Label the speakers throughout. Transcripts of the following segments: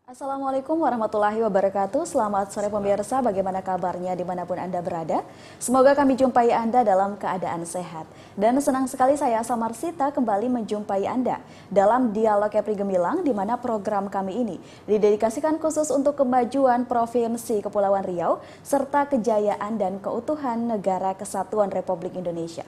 Speaker 1: Assalamualaikum warahmatullahi wabarakatuh. Selamat sore pemirsa, bagaimana kabarnya dimanapun Anda berada? Semoga kami jumpai Anda dalam keadaan sehat. Dan senang sekali saya Samarsita kembali menjumpai Anda dalam Dialog Kepri Gemilang, di mana program kami ini didedikasikan khusus untuk kemajuan Provinsi Kepulauan Riau serta kejayaan dan keutuhan Negara Kesatuan Republik Indonesia.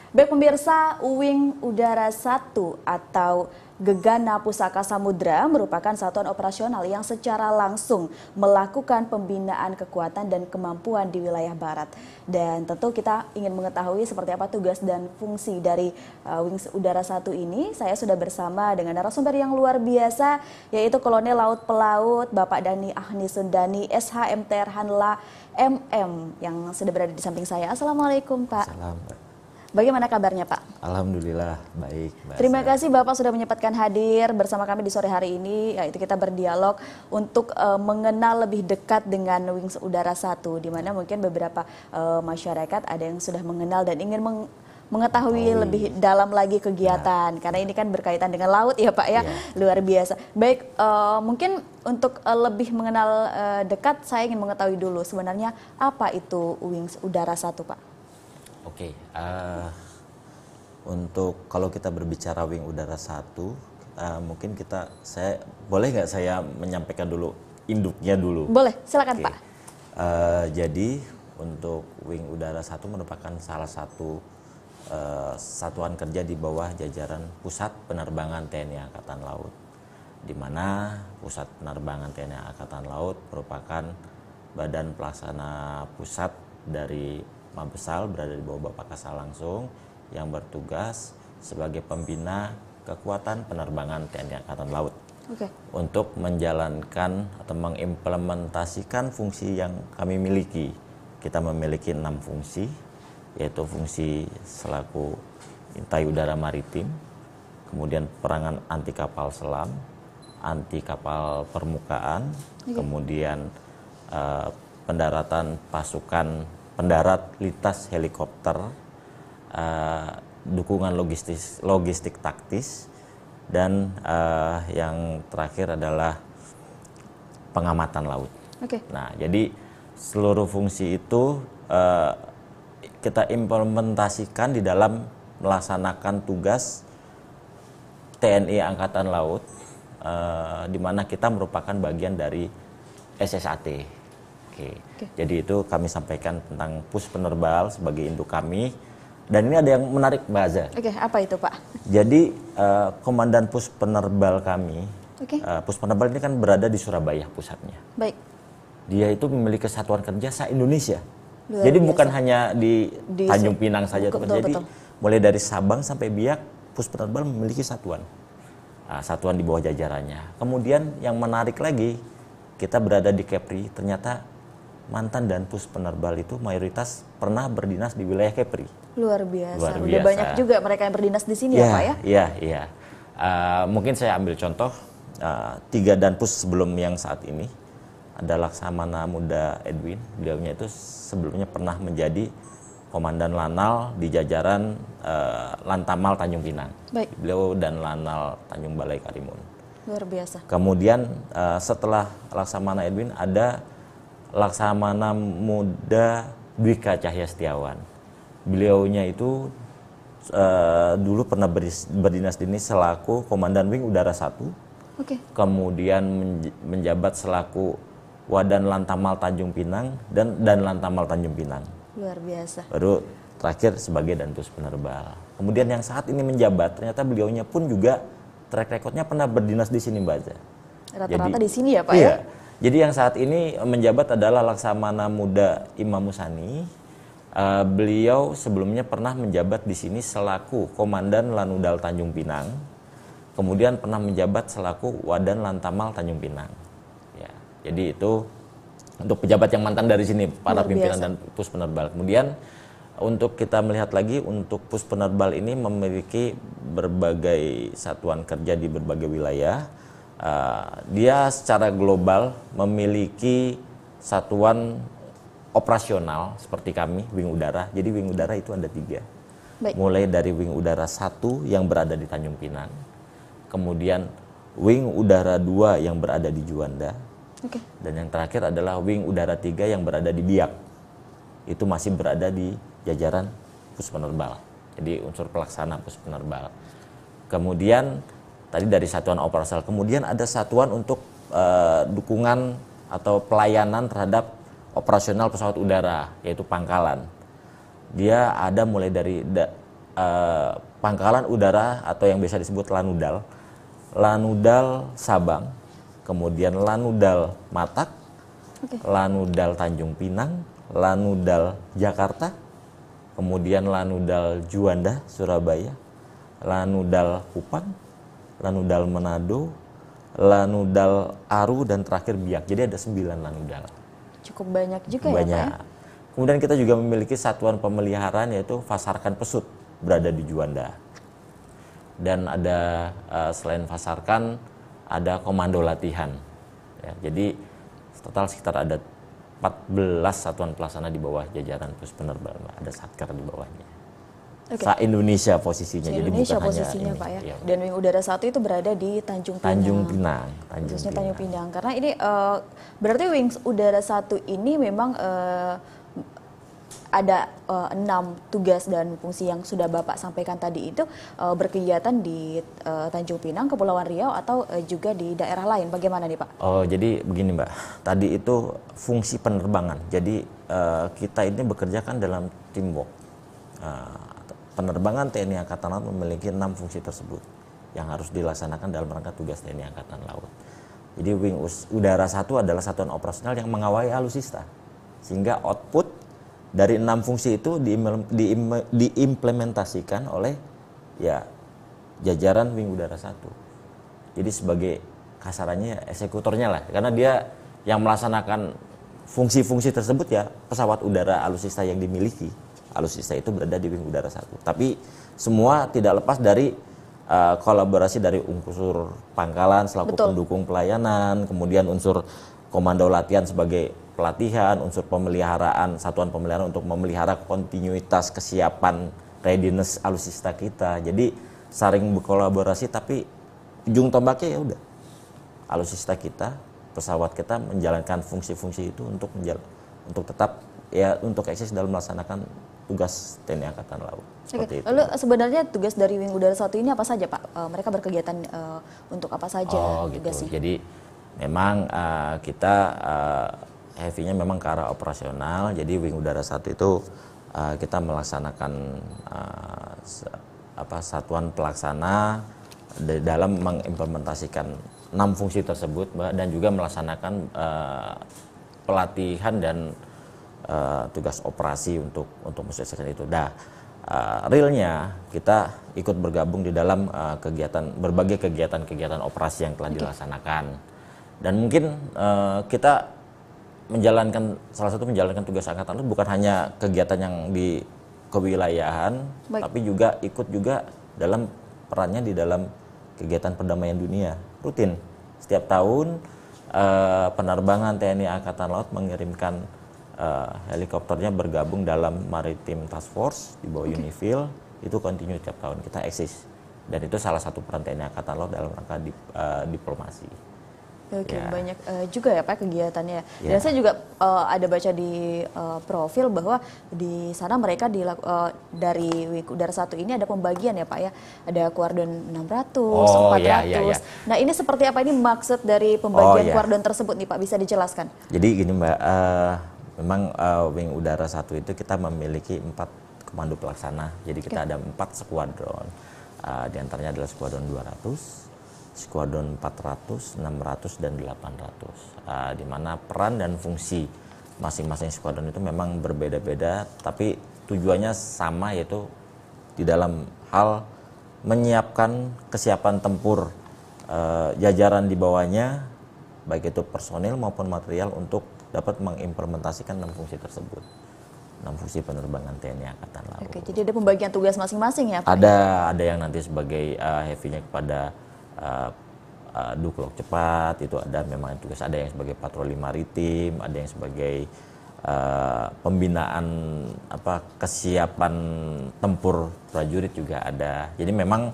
Speaker 1: Baik pemirsa, Wing Udara 1 atau Gegana Pusaka Samudra merupakan satuan operasional yang secara langsung melakukan pembinaan kekuatan dan kemampuan di wilayah barat. Dan tentu kita ingin mengetahui seperti apa tugas dan fungsi dari Wing Udara 1 ini. Saya sudah bersama dengan narasumber yang luar biasa, yaitu Kolonel Laut Pelaut Bapak Dhani Ahni Sundani, SHMTR Hanla MM, yang sudah berada di samping saya. Assalamualaikum Pak.
Speaker 2: Salam.
Speaker 1: Bagaimana kabarnya Pak?
Speaker 2: Alhamdulillah baik.
Speaker 1: Terima kasih Bapak sudah menyempatkan hadir bersama kami di sore hari ini, yaitu kita berdialog untuk mengenal lebih dekat dengan Wing Udara 1, di mana mungkin beberapa masyarakat ada yang sudah mengenal dan ingin mengetahui lebih dalam lagi kegiatan, karena ini kan berkaitan dengan laut ya Pak ya, luar biasa. Baik, mungkin untuk lebih mengenal dekat, saya ingin mengetahui dulu sebenarnya apa itu Wing Udara 1 Pak?
Speaker 2: Oke, untuk kalau kita berbicara Wing Udara 1, mungkin saya boleh nggak saya menyampaikan dulu induknya dulu?
Speaker 1: Boleh, silakan Pak.
Speaker 2: Jadi untuk Wing Udara 1 merupakan salah satu satuan kerja di bawah jajaran Pusat Penerbangan TNI Angkatan Laut, di mana Pusat Penerbangan TNI Angkatan Laut merupakan badan pelaksana pusat dari Mabesal, berada di bawah Bapak Kasal langsung, yang bertugas sebagai pembina kekuatan penerbangan TNI Angkatan Laut. Untuk menjalankan atau mengimplementasikan fungsi yang kami miliki. Kita memiliki 6 fungsi, yaitu fungsi selaku intai udara maritim, kemudian perangan anti kapal selam, anti kapal permukaan, kemudian pendaratan pasukan pendarat lintas helikopter, dukungan logistik taktis, dan yang terakhir adalah pengamatan laut. Nah, jadi seluruh fungsi itu kita implementasikan di dalam melaksanakan tugas TNI Angkatan Laut, di mana kita merupakan bagian dari SSAT. Jadi itu kami sampaikan tentang pus penerbal sebagai induk kami. Dan ini ada yang menarik Mbak Aza.
Speaker 1: Apa itu Pak?
Speaker 2: Jadi komandan pus penerbal kami, pus penerbal ini kan berada di Surabaya pusatnya.
Speaker 1: Baik.
Speaker 2: Dia itu memiliki satuan kerja se-Indonesia.
Speaker 1: Luar
Speaker 2: Jadi
Speaker 1: biasa.
Speaker 2: bukan hanya di Tanjung Pinang saja. Jadi mulai dari Sabang sampai Biak, pus penerbal memiliki satuan. Satuan di bawah jajarannya. Kemudian yang menarik lagi, kita berada di Kepri, ternyata mantan dan pus penerbal itu mayoritas pernah berdinas di wilayah Kepri.
Speaker 1: Luar biasa.
Speaker 2: Luar biasa.
Speaker 1: Udah banyak juga mereka yang berdinas di sini ya Pak ya?
Speaker 2: Iya. Mungkin saya ambil contoh 3 danpus sebelum yang saat ini. Ada Laksamana Muda Edwin. Beliaunya itu sebelumnya pernah menjadi komandan Lanal di jajaran Lantamal Tanjung Pinang.
Speaker 1: Baik.
Speaker 2: Beliau dan Lanal Tanjung Balai Karimun.
Speaker 1: Luar biasa.
Speaker 2: Kemudian setelah Laksamana Edwin ada Laksamana Muda Dwika Cahya Setiawan. Beliaunya itu dulu pernah berdinas di sini selaku Komandan Wing Udara 1. Kemudian menjabat selaku Wadan Lantamal Tanjung Pinang dan Lantamal Tanjung Pinang.
Speaker 1: Luar biasa.
Speaker 2: Baru terakhir sebagai danpus penerbal. Kemudian yang saat ini menjabat, ternyata beliaunya pun juga track recordnya pernah berdinas di sini Mbak Aza.
Speaker 1: Rata-rata di sini ya Pak
Speaker 2: iya.
Speaker 1: ya?
Speaker 2: Jadi yang saat ini menjabat adalah Laksamana Muda Imam Musani. Beliau sebelumnya pernah menjabat di sini selaku Komandan Lanudal Tanjung Pinang. Kemudian pernah menjabat selaku Wadan Lantamal Tanjung Pinang. Ya, jadi itu untuk pejabat yang mantan dari sini, para pimpinan dan pus penerbal. Kemudian untuk kita melihat lagi, untuk pus penerbal ini memiliki berbagai satuan kerja di berbagai wilayah. Dia secara global memiliki satuan operasional seperti kami, Wing Udara. Jadi Wing Udara itu ada 3. Mulai dari Wing Udara 1 yang berada di Tanjung Pinang, kemudian Wing Udara 2 yang berada di Juanda.
Speaker 1: Oke.
Speaker 2: Dan yang terakhir adalah Wing Udara 3 yang berada di Biak. Itu masih berada di jajaran Puspenerbal. Jadi unsur pelaksana Puspenerbal. Kemudian tadi dari satuan operasional, kemudian ada satuan untuk dukungan atau pelayanan terhadap operasional pesawat udara, yaitu pangkalan. Dia ada mulai dari pangkalan udara atau yang biasa disebut Lanudal, Lanudal Sabang, kemudian Lanudal Matak, Lanudal Tanjung Pinang, Lanudal Jakarta, kemudian Lanudal Juanda Surabaya, Lanudal Kupang, Lanudal Manado, Lanudal Aru, dan terakhir Biak. Jadi ada 9 Lanudal.
Speaker 1: Cukup banyak juga
Speaker 2: Banyak.
Speaker 1: ya Pak ya?
Speaker 2: Kemudian kita juga memiliki satuan pemeliharaan yaitu Fasarkan Pesut berada di Juanda. Dan ada selain Fasarkan ada komando latihan. Ya, jadi total sekitar ada 14 satuan pelaksana di bawah jajaran Puspenerbal, ada Satker di bawahnya.
Speaker 1: Oke.
Speaker 2: Indonesia posisinya, jadi
Speaker 1: Indonesia
Speaker 2: bukan
Speaker 1: posisinya
Speaker 2: hanya
Speaker 1: Pak ya.
Speaker 2: ini. Iya.
Speaker 1: Dan Wing Udara 1 itu berada di Tanjung Pinang.
Speaker 2: Tanjung Pinang.
Speaker 1: Khususnya Tanjung Pinang. Karena ini berarti Wing Udara 1 ini memang ada 6 tugas dan fungsi yang sudah Bapak sampaikan tadi itu berkegiatan di Tanjung Pinang, Kepulauan Riau, atau juga di daerah lain. Bagaimana nih Pak?
Speaker 2: Oh, jadi begini Mbak, tadi itu fungsi penerbangan. Jadi kita ini bekerja kan dalam teamwork. Penerbangan TNI Angkatan Laut memiliki 6 fungsi tersebut yang harus dilaksanakan dalam rangka tugas TNI Angkatan Laut. Jadi Wing Udara 1 adalah satuan operasional yang mengawal alutsista, sehingga output dari 6 fungsi itu diimplementasikan oleh ya jajaran Wing Udara 1. Jadi sebagai kasarannya eksekutornya lah, karena dia yang melaksanakan fungsi-fungsi tersebut ya pesawat udara alutsista yang dimiliki. Alutsista itu berada di Wing Udara 1. Tapi semua tidak lepas dari kolaborasi dari unsur pangkalan selaku pendukung pelayanan, kemudian unsur komando latihan sebagai pelatihan, unsur pemeliharaan, satuan pemeliharaan untuk memelihara kontinuitas kesiapan readiness alutsista kita. Jadi saling berkolaborasi, tapi ujung tombaknya ya udah alutsista kita, pesawat kita menjalankan fungsi-fungsi itu untuk tetap ya untuk eksis dalam melaksanakan tugas TNI Angkatan Laut. Seperti itu.
Speaker 1: Lalu sebenarnya tugas dari Wing Udara 1 ini apa saja Pak? Mereka berkegiatan untuk apa saja tugasnya?
Speaker 2: Gitu. Jadi memang kita heavy-nya memang ke arah operasional. Jadi Wing Udara 1 itu kita melaksanakan satuan pelaksana dalam mengimplementasikan 6 fungsi tersebut, Mbak, dan juga melaksanakan pelatihan dan tugas operasi untuk mensukseskan itu. Realnya kita ikut bergabung di dalam berbagai kegiatan operasi yang telah dilaksanakan. Dan mungkin kita salah satu menjalankan tugas Angkatan Laut bukan hanya kegiatan yang di kewilayahan, tapi juga ikut juga dalam perannya di dalam kegiatan perdamaian dunia rutin. Setiap tahun penerbangan TNI Angkatan Laut mengirimkan helikopternya bergabung dalam Maritime Task Force di bawah UNIFIL. Itu kontinu tiap tahun kita eksis, dan itu salah satu peran TNI Angkatan Laut dalam rangka diplomasi.
Speaker 1: Oke, banyak juga ya Pak kegiatannya. Dan saya juga ada baca di profil bahwa di sana mereka dari Wing Udara 1 ini ada pembagian ya Pak ya. Ada kuardon 600, 400.
Speaker 2: Iya.
Speaker 1: Nah ini seperti apa ini maksud dari pembagian kuardon tersebut nih Pak? Bisa dijelaskan?
Speaker 2: Jadi gini Mbak, memang Wing Udara 1 itu kita memiliki 4 komando pelaksana. Jadi kita ada 4 skuadron. Di antaranya adalah skuadron 200, skuadron 400, 600, dan 800. Di mana peran dan fungsi masing-masing skuadron itu memang berbeda-beda, tapi tujuannya sama, yaitu di dalam hal menyiapkan kesiapan tempur jajaran di bawahnya, baik itu personil maupun material, untuk dapat mengimplementasikan 6 fungsi tersebut. 6 fungsi penerbangan TNI Angkatan Laut.
Speaker 1: Oke, jadi ada pembagian tugas masing-masing ya Pak?
Speaker 2: Ada yang nanti sebagai heavy-nya kepada duklok cepat, itu ada memang tugas, ada yang sebagai patroli maritim, ada yang sebagai pembinaan kesiapan tempur prajurit juga ada. Jadi memang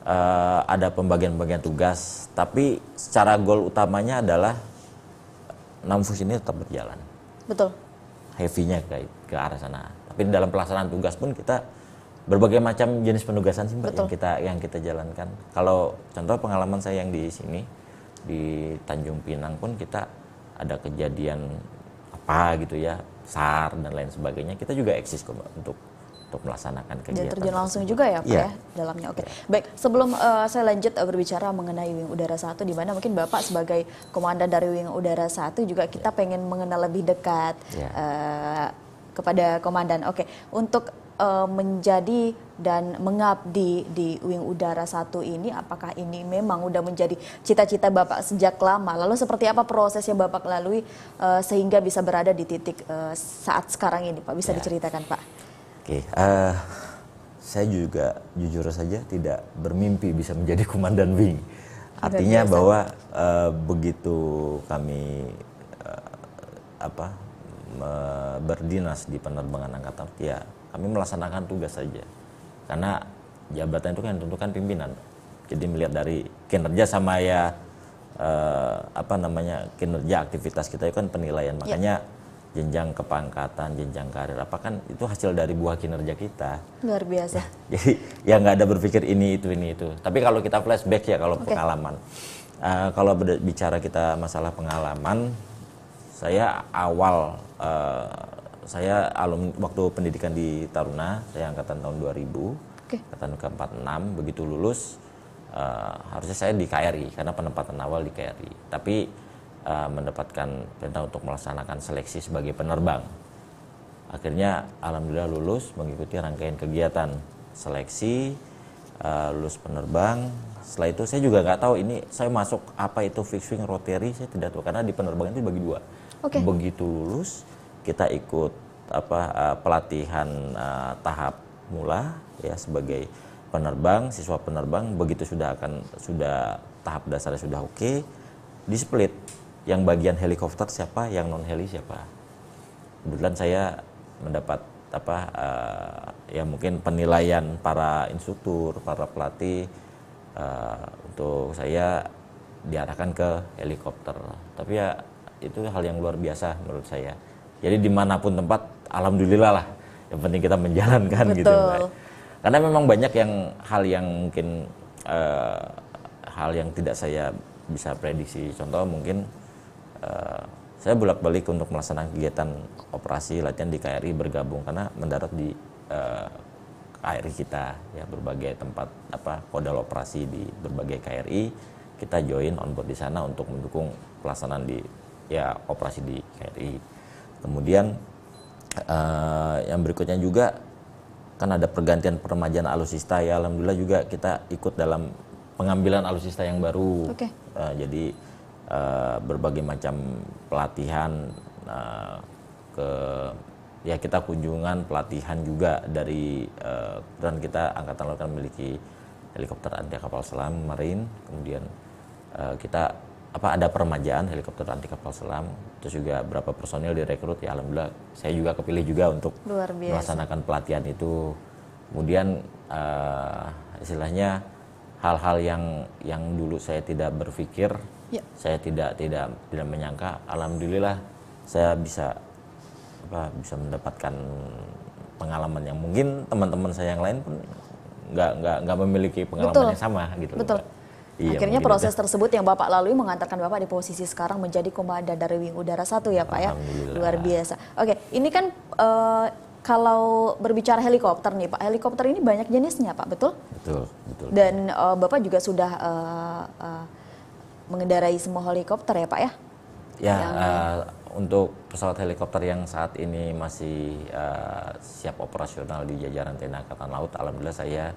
Speaker 2: ada pembagian-pembagian tugas, tapi secara goal utamanya adalah Namfus ini tetap berjalan.
Speaker 1: Betul.
Speaker 2: Heavy-nya ke arah sana. Tapi dalam pelaksanaan tugas pun kita berbagai macam jenis penugasan sih Mbak yang kita jalankan. Kalau contoh pengalaman saya yang di sini di Tanjung Pinang pun kita ada kejadian apa gitu ya, SAR dan lain sebagainya. Kita juga eksis kok Mbak untuk melaksanakan kegiatan.
Speaker 1: Dan terjun langsung juga ya Pak ya dalamnya. Oke. Baik, sebelum saya lanjut berbicara mengenai Wing Udara 1, di mana mungkin Bapak sebagai komandan dari Wing Udara 1 juga kita pengen mengenal lebih dekat kepada komandan. Oke, untuk menjadi dan mengabdi di Wing Udara 1 ini, apakah ini memang udah menjadi cita-cita Bapak sejak lama? Lalu seperti apa proses yang Bapak lalui sehingga bisa berada di titik saat sekarang ini Pak? Bisa diceritakan Pak?
Speaker 2: Oke, saya juga jujur saja tidak bermimpi bisa menjadi komandan Wing. Artinya bahwa begitu kami berdinas di penerbangan angkatan, ya kami melaksanakan tugas saja. Karena jabatan itu kan tentukan pimpinan. Jadi melihat dari kinerja sama ya kinerja aktivitas kita itu kan penilaian. Makanya jenjang kepangkatan, jenjang karir, apa kan itu hasil dari buah kinerja kita.
Speaker 1: Luar biasa.
Speaker 2: Jadi ya nggak ada berpikir ini itu. Tapi kalau kita flashback ya kalau pengalaman, kalau bicara kita masalah pengalaman, saya awal saya waktu pendidikan di Taruna, saya angkatan tahun 2000, angkatan ke-46, begitu lulus harusnya saya di KRI karena penempatan awal di KRI. Tapi mendapatkan perintah untuk melaksanakan seleksi sebagai penerbang. Akhirnya alhamdulillah lulus mengikuti rangkaian kegiatan seleksi, lulus penerbang. Setelah itu saya juga nggak tahu ini saya masuk apa itu fixed wing rotary, saya tidak tahu karena di penerbangan itu bagi dua. Begitu lulus kita ikut pelatihan tahap mula ya sebagai penerbang, siswa penerbang. Begitu sudah tahap dasarnya sudah oke, di split. Yang bagian helikopter siapa, yang non heli siapa. Kebetulan saya mendapat ya mungkin penilaian para instruktur, para pelatih untuk saya diarahkan ke helikopter. Tapi ya itu hal yang luar biasa menurut saya. Jadi dimanapun tempat, alhamdulillah lah. Yang penting kita menjalankan gitu. Mbak. Karena memang banyak hal yang mungkin hal yang tidak saya bisa prediksi. Contoh mungkin saya bolak-balik untuk melaksanakan kegiatan operasi latihan di KRI bergabung karena mendarat di KRI kita ya berbagai tempat kodal operasi di berbagai KRI kita join onboard di sana untuk mendukung pelaksanaan di operasi di KRI. Kemudian yang berikutnya juga kan ada pergantian peremajaan alusista ya alhamdulillah juga kita ikut dalam pengambilan alusista yang baru. Jadi berbagai macam pelatihan kita kunjungan pelatihan juga dari dan kita angkatan laut kan memiliki helikopter anti kapal selam marine, kemudian kita ada peremajaan helikopter anti kapal selam, terus juga berapa personil direkrut ya alhamdulillah saya juga kepilih juga untuk melaksanakan pelatihan itu. Kemudian istilahnya hal-hal yang dulu saya tidak berpikir, saya tidak menyangka, alhamdulillah saya bisa mendapatkan pengalaman yang mungkin teman-teman saya yang lain pun nggak memiliki pengalaman yang sama gitu.
Speaker 1: Betul. Akhirnya proses tersebut yang Bapak lalui mengantarkan Bapak di posisi sekarang menjadi komandan dari Wing Udara 1 ya Pak ya. Luar biasa. Oke, ini kan kalau berbicara helikopter nih Pak, helikopter ini banyak jenisnya Pak, betul? Betul. Dan Bapak juga sudah mengendarai semua helikopter ya Pak ya? Ya,
Speaker 2: untuk pesawat helikopter yang saat ini masih siap operasional di jajaran TNI Angkatan Laut, alhamdulillah saya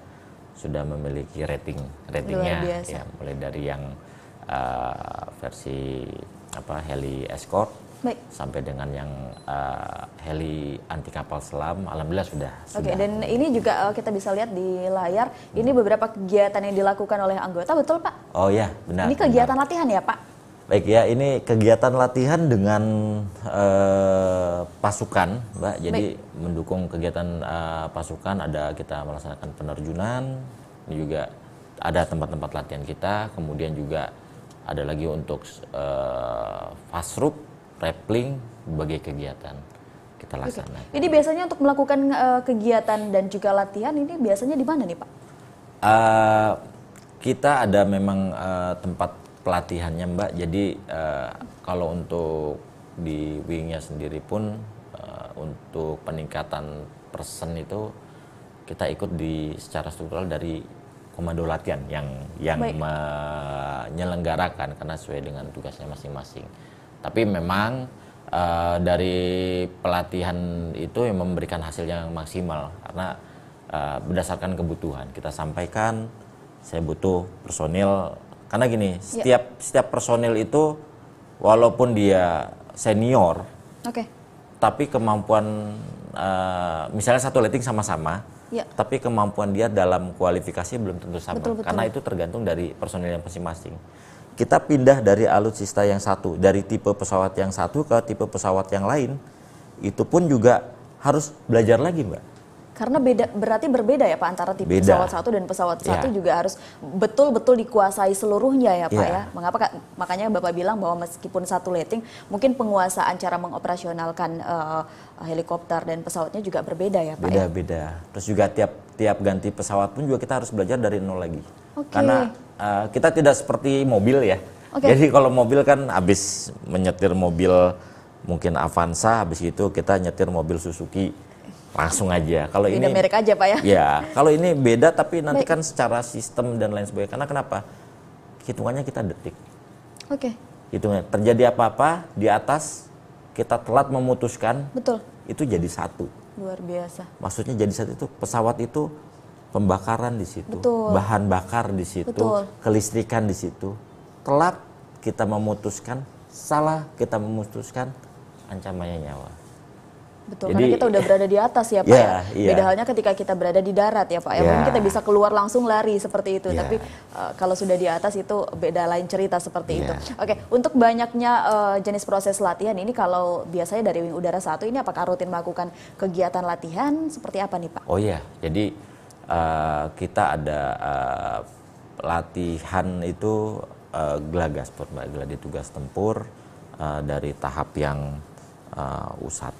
Speaker 2: sudah memiliki ratingnya ya, mulai dari yang versi heli escort sampai dengan yang heli anti kapal selam, alhamdulillah sudah.
Speaker 1: Oke, dan ini juga kita bisa lihat di layar, ini beberapa kegiatan yang dilakukan oleh anggota, betul Pak?
Speaker 2: Oh ya, benar.
Speaker 1: Ini kegiatan latihan ya Pak?
Speaker 2: Baik ya, ini kegiatan latihan dengan pasukan, Mbak. Jadi mendukung kegiatan pasukan, ada kita melaksanakan penerjunan, ini juga ada tempat-tempat latihan kita, kemudian juga ada lagi untuk fast rope, rappelling, berbagai kegiatan kita laksanakan.
Speaker 1: Ini biasanya untuk melakukan kegiatan dan juga latihan ini biasanya di mana nih Pak?
Speaker 2: Kita ada memang tempat pelatihannya Mbak, jadi kalau untuk di wingnya sendiri pun untuk peningkatan person itu kita ikut secara struktural dari komando latihan yang menyelenggarakan karena sesuai dengan tugasnya masing-masing. Tapi memang dari pelatihan itu yang memberikan hasil yang maksimal karena berdasarkan kebutuhan kita sampaikan. Saya butuh personil karena gini, setiap personil itu walaupun dia senior, tapi kemampuan misalnya satu letting sama-sama, tapi kemampuan dia dalam kualifikasi belum tentu sama. Betul. Karena itu tergantung dari personil yang masing-masing. Kita pindah dari alutsista yang satu, dari tipe pesawat yang satu ke tipe pesawat yang lain, itu pun juga harus belajar lagi Mbak.
Speaker 1: Karena berarti berbeda ya Pak antara tipe pesawat satu dan pesawat satu juga harus betul-betul dikuasai seluruhnya ya Pak ya. Makanya Bapak bilang bahwa meskipun satu letting, mungkin penguasaan cara mengoperasionalkan helikopter dan pesawatnya juga berbeda ya Pak.
Speaker 2: Beda-beda. Terus juga tiap ganti pesawat pun juga kita harus belajar dari nol lagi. Karena kita tidak seperti mobil ya. Jadi kalau mobil kan habis menyetir mobil mungkin Avanza, habis itu kita nyetir mobil Suzuki. Langsung aja. Kalau ini
Speaker 1: merek aja Pak ya.
Speaker 2: Ya, kalau ini beda tapi nanti kan secara sistem dan lain sebagainya. Karena kenapa? Hitungannya kita detik. Hitungannya terjadi apa-apa di atas kita telat memutuskan.
Speaker 1: Betul.
Speaker 2: Itu jadi satu.
Speaker 1: Luar biasa.
Speaker 2: Maksudnya jadi satu itu pesawat itu pembakaran di situ, bahan bakar di situ, kelistrikan di situ. Telat kita memutuskan, salah kita memutuskan, ancamannya nyawa.
Speaker 1: Betul, karena kita udah berada di atas ya Pak ya. Beda halnya ketika kita berada di darat ya Pak ya. Mungkin kita bisa keluar langsung lari seperti itu. Tapi kalau sudah di atas itu beda lain cerita seperti itu. Untuk banyaknya jenis proses latihan ini kalau biasanya dari Wing Udara 1 ini apakah rutin melakukan kegiatan latihan seperti apa nih Pak?
Speaker 2: Oh iya, jadi kita ada latihan itu Glagasport Mbak, gladi tugas tempur dari tahap yang U1,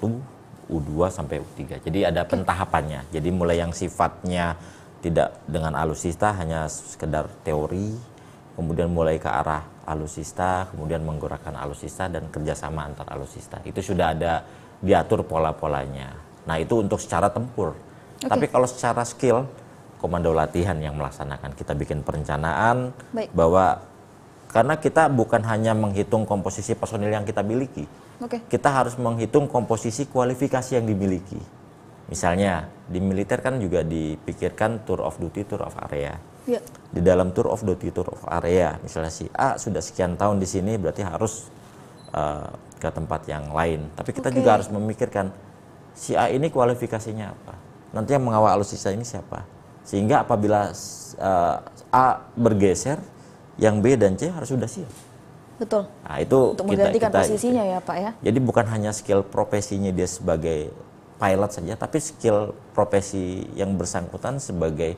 Speaker 2: U2 sampai U3. Jadi ada pentahapannya. Jadi mulai yang sifatnya tidak dengan alutsista hanya sekedar teori, kemudian mulai ke arah alutsista, kemudian menggerakkan alutsista dan kerjasama antar alutsista. Itu sudah ada diatur pola-polanya. Nah itu untuk secara tempur. Tapi kalau secara skill, komando latihan yang melaksanakan. Kita bikin perencanaan bahwa karena kita bukan hanya menghitung komposisi personil yang kita miliki. Kita harus menghitung komposisi kualifikasi yang dimiliki. Misalnya di militer kan juga dipikirkan tour of duty, tour of area. Di dalam tour of duty, tour of area, misalnya si A sudah sekian tahun di sini, berarti harus ke tempat yang lain. Tapi kita juga harus memikirkan si A ini kualifikasinya apa. Nanti yang mengawal alutsista ini siapa. Sehingga apabila A bergeser, yang B dan C harus sudah siap.
Speaker 1: Betul.
Speaker 2: Nah, itu
Speaker 1: untuk menggantikan posisinya ya Pak ya.
Speaker 2: Jadi bukan hanya skill profesinya dia sebagai pilot saja, tapi skill profesi yang bersangkutan sebagai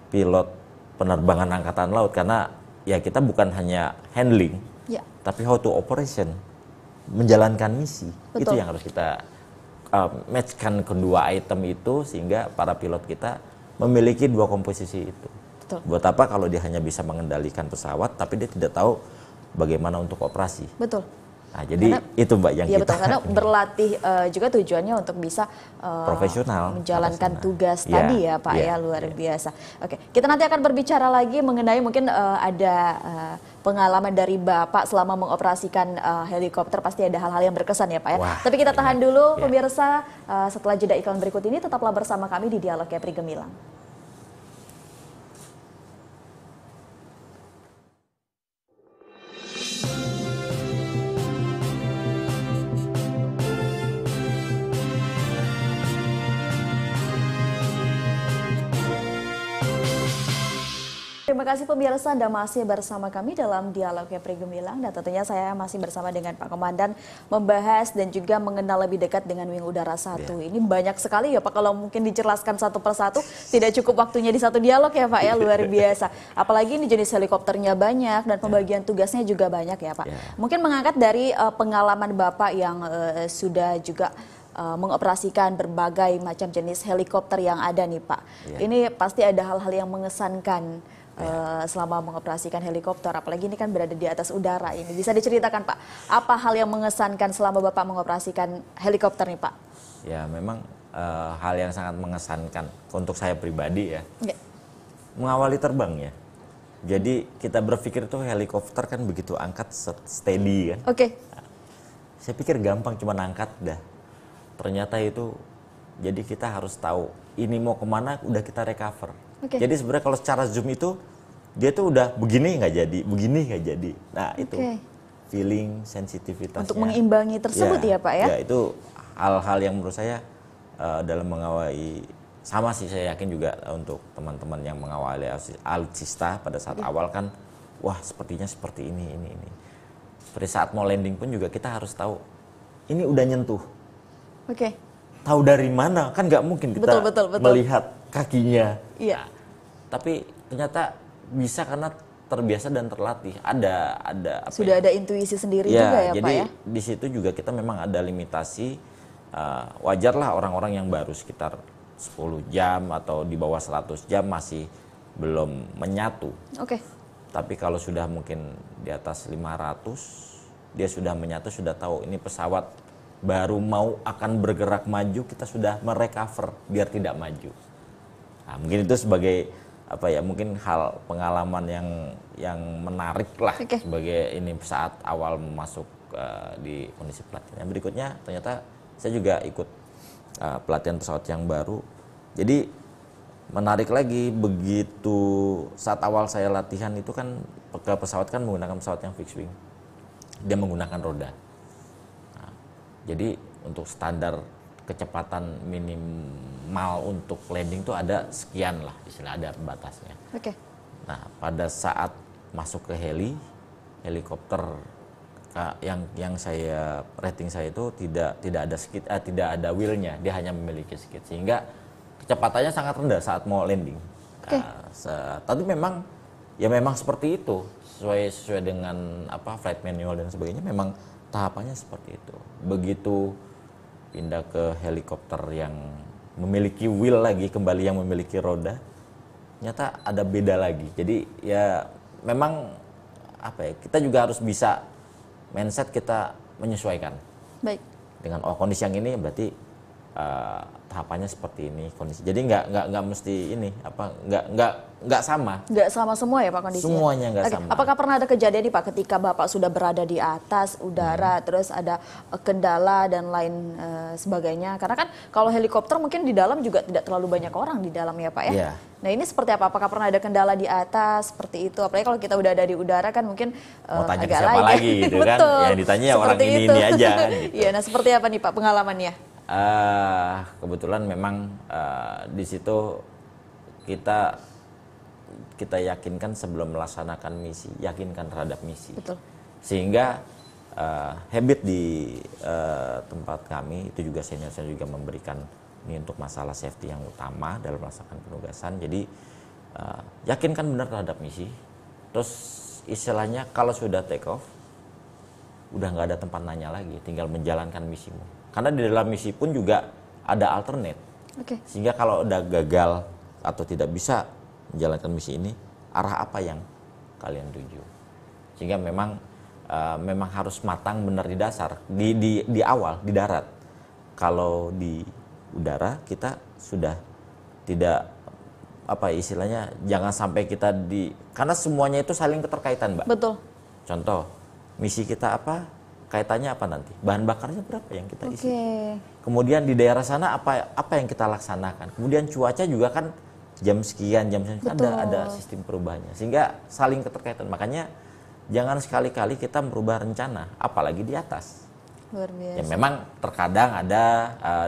Speaker 2: pilot penerbangan angkatan laut. Karena ya kita bukan hanya handling, tapi how to operation, menjalankan misi. Itu yang harus kita matchkan kedua item itu sehingga para pilot kita memiliki dua komposisi itu. Buat apa kalau dia hanya bisa mengendalikan pesawat, tapi dia tidak tahu bagaimana untuk operasi. Nah, jadi karena, itu Mbak yang kita.
Speaker 1: Karena berlatih juga tujuannya untuk bisa
Speaker 2: profesional
Speaker 1: menjalankan tugas tadi ya Pak ya, luar biasa. Kita nanti akan berbicara lagi mengenai mungkin ada pengalaman dari Bapak selama mengoperasikan helikopter, pasti ada hal-hal yang berkesan ya Pak ya. Tapi kita tahan dulu pemirsa, setelah jeda iklan berikut ini tetaplah bersama kami di Dialog Kepri Gemilang. terima kasih pemirsa, Anda masih bersama kami dalam Dialog Kepri Gemilang dan tentunya saya masih bersama dengan Pak Komandan membahas dan juga mengenal lebih dekat dengan Wing Udara 1. Ini banyak sekali ya Pak, kalau mungkin dijelaskan satu persatu tidak cukup waktunya di satu dialog ya Pak ya, luar biasa. Apalagi ini jenis helikopternya banyak dan pembagian tugasnya juga banyak ya Pak. Mungkin mengangkat dari pengalaman Bapak yang sudah juga mengoperasikan berbagai macam jenis helikopter yang ada nih Pak. Ini pasti ada hal-hal yang mengesankan selama mengoperasikan helikopter, apalagi ini kan berada di atas udara ini. Bisa diceritakan Pak, apa hal yang mengesankan selama Bapak mengoperasikan helikopter nih Pak?
Speaker 2: Ya memang hal yang sangat mengesankan untuk saya pribadi ya. Mengawali terbang ya. Jadi kita berpikir tuh helikopter kan begitu angkat steady kan. Saya pikir gampang cuma angkat dah. Ternyata itu, jadi kita harus tahu ini mau kemana udah kita recover. Jadi sebenarnya kalau secara zoom itu, dia tuh udah begini nggak jadi, begini nggak jadi. Nah itu feeling, sensitivitasnya.
Speaker 1: Untuk mengimbangin tersebut ya Pak ya?
Speaker 2: Ya itu hal-hal yang menurut saya dalam mengawali, sama sih saya yakin juga untuk teman-teman yang mengawali alutsista pada saat awal kan, wah sepertinya seperti ini. Seperti saat mau landing pun juga kita harus tahu, ini udah nyentuh. Tahu dari mana? Kan nggak mungkin kita
Speaker 1: betul.
Speaker 2: melihat kakinya. Tapi ternyata bisa karena terbiasa dan terlatih. Ada
Speaker 1: sudah ada intuisi sendiri juga ya
Speaker 2: jadi
Speaker 1: Pak ya?
Speaker 2: Di situ juga kita memang ada limitasi. Wajarlah orang-orang yang baru sekitar 10 jam atau di bawah 100 jam masih belum menyatu. Tapi kalau sudah mungkin di atas 500, dia sudah menyatu, sudah tahu ini pesawat baru mau akan bergerak maju, kita sudah merecover biar tidak maju. Nah, mungkin itu sebagai apa ya, mungkin hal pengalaman yang menarik lah sebagai ini saat awal masuk di kondisi pelatihan. Yang berikutnya ternyata saya juga ikut pelatihan pesawat yang baru. Jadi menarik lagi, begitu saat awal saya latihan itu kan ke pesawat kan menggunakan pesawat yang fixed wing. Dia menggunakan roda. Jadi untuk standar kecepatan minimal untuk landing itu ada sekian lah, istilah ada batasnya. Nah pada saat masuk ke helikopter yang saya rating saya itu tidak ada wheelnya, dia hanya memiliki skid sehingga kecepatannya sangat rendah saat mau landing. Tapi memang seperti itu sesuai dengan flight manual dan sebagainya, memang tahapannya seperti itu. Begitu pindah ke helikopter yang memiliki wheel lagi, kembali yang memiliki roda, ternyata ada beda lagi. Jadi ya memang kita juga harus bisa mindset kita menyesuaikan. Dengan kondisi yang ini berarti tahapannya seperti ini kondisi. Jadi nggak mesti ini nggak sama. Nggak
Speaker 1: sama semua ya Pak kondisinya?
Speaker 2: Semuanya nggak sama.
Speaker 1: Apakah pernah ada kejadian nih Pak ketika Bapak sudah berada di atas udara, terus ada kendala dan lain sebagainya? Karena kan kalau helikopter mungkin di dalam juga tidak terlalu banyak orang di dalam ya Pak ya? Nah ini seperti apa? Apakah pernah ada kendala di atas seperti itu? Apalagi kalau kita udah ada di udara kan mungkin
Speaker 2: mau tanya
Speaker 1: agak
Speaker 2: ke siapa lagi gitu kan? Yang ditanya ya orang ini aja. Gitu.
Speaker 1: Iya, nah seperti apa nih Pak pengalamannya?
Speaker 2: Kebetulan memang di situ kita yakinkan sebelum melaksanakan misi, yakinkan terhadap misi. Sehingga habit di tempat kami itu juga senior juga memberikan ini untuk masalah safety yang utama dalam melaksanakan penugasan. Jadi yakinkan benar terhadap misi. Terus istilahnya kalau sudah take off, udah nggak ada tempat nanya lagi, tinggal menjalankan misimu. Karena di dalam misi pun juga ada alternate. Sehingga kalau udah gagal atau tidak bisa menjalankan misi ini, arah apa yang kalian tuju. Sehingga memang harus matang benar di dasar, di awal, di darat. Kalau di udara kita sudah tidak istilahnya jangan sampai kita karena semuanya itu saling keterkaitan, Mbak. Contoh, misi kita apa? Kaitannya apa nanti? Bahan bakarnya berapa yang kita isi? Kemudian di daerah sana apa yang kita laksanakan? Kemudian cuaca juga kan jam sekian ada sistem perubahannya. Sehingga saling keterkaitan. Makanya jangan sekali-kali kita merubah rencana, apalagi di atas.
Speaker 1: Luar biasa.
Speaker 2: Ya memang terkadang ada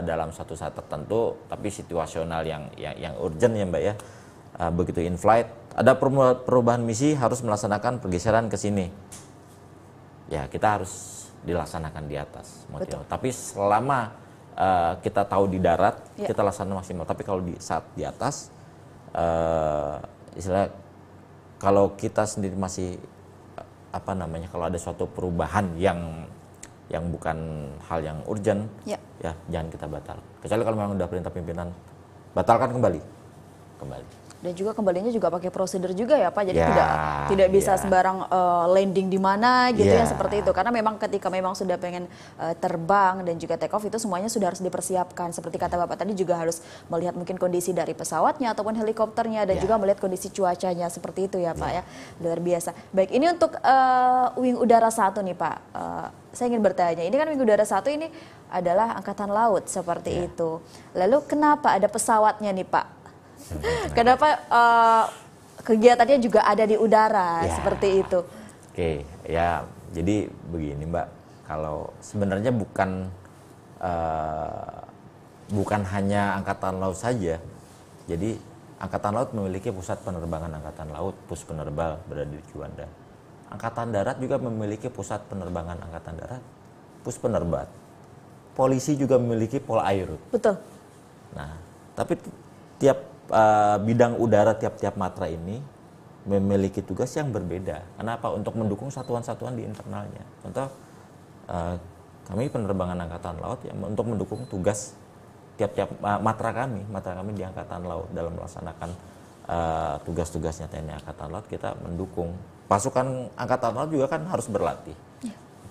Speaker 2: dalam suatu saat tertentu, tapi situasional yang urgent ya Mbak ya. begitu in flight ada perubahan misi harus melaksanakan pergeseran ke sini. Ya, kita harus dilaksanakan di atas mau tidak. Tapi selama kita tahu di darat, kita laksanakan maksimal. Tapi kalau saat di atas, istilah kalau kita sendiri masih kalau ada suatu perubahan yang bukan hal yang urgent, ya jangan kita batal. Kecuali kalau memang udah perintah pimpinan, batalkan kembali.
Speaker 1: Dan juga kembalinya juga pakai prosedur juga ya Pak, jadi tidak bisa sembarang landing di mana gitu yang seperti itu, karena memang ketika memang sudah pengen terbang dan juga take off itu semuanya sudah harus dipersiapkan. Seperti kata Bapak tadi juga harus melihat mungkin kondisi dari pesawatnya ataupun helikopternya dan juga melihat kondisi cuacanya seperti itu ya Pak ya, luar biasa. Baik, ini untuk Wing Udara 1 nih Pak, saya ingin bertanya, ini kan Wing Udara 1 ini adalah Angkatan Laut seperti itu, lalu kenapa ada pesawatnya nih Pak? Kenapa kegiatannya juga ada di udara seperti itu?
Speaker 2: Oke, ya jadi begini Mbak, kalau sebenarnya bukan hanya Angkatan Laut saja. Jadi Angkatan Laut memiliki pusat penerbangan Angkatan Laut, Pus Penerbal berada di Juanda. Angkatan Darat juga memiliki pusat penerbangan Angkatan Darat, Pus Penerbat. Polisi juga memiliki Polairut.
Speaker 1: Betul.
Speaker 2: Nah, tapi tiap bidang udara tiap-tiap matra ini memiliki tugas yang berbeda. Kenapa? Untuk mendukung satuan-satuan di internalnya. Contoh, kami penerbangan Angkatan Laut ya, untuk mendukung tugas tiap-tiap matra kami di Angkatan Laut dalam melaksanakan tugas-tugasnya TNI Angkatan Laut, kita mendukung. Pasukan Angkatan Laut juga kan harus berlatih.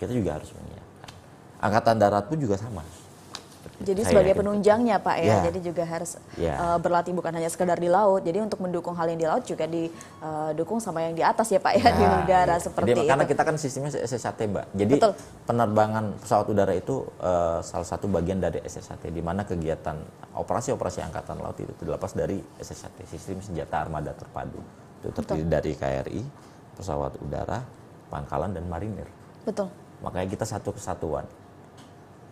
Speaker 2: Kita juga harus menyiapkan. Angkatan Darat pun juga sama.
Speaker 1: Jadi sebagai penunjangnya Pak ya, jadi juga harus berlatih bukan hanya sekedar di laut, jadi untuk mendukung hal yang di laut juga didukung sama yang di atas ya Pak ya, di udara seperti itu.
Speaker 2: Karena kita kan sistemnya SSAT Mbak, jadi penerbangan pesawat udara itu salah satu bagian dari SSAT, di mana kegiatan operasi-operasi Angkatan Laut itu terlepas dari SSAT, Sistem Senjata Armada Terpadu. Itu terdiri dari KRI, pesawat udara, pangkalan, dan marinir.
Speaker 1: Betul.
Speaker 2: Makanya kita satu kesatuan.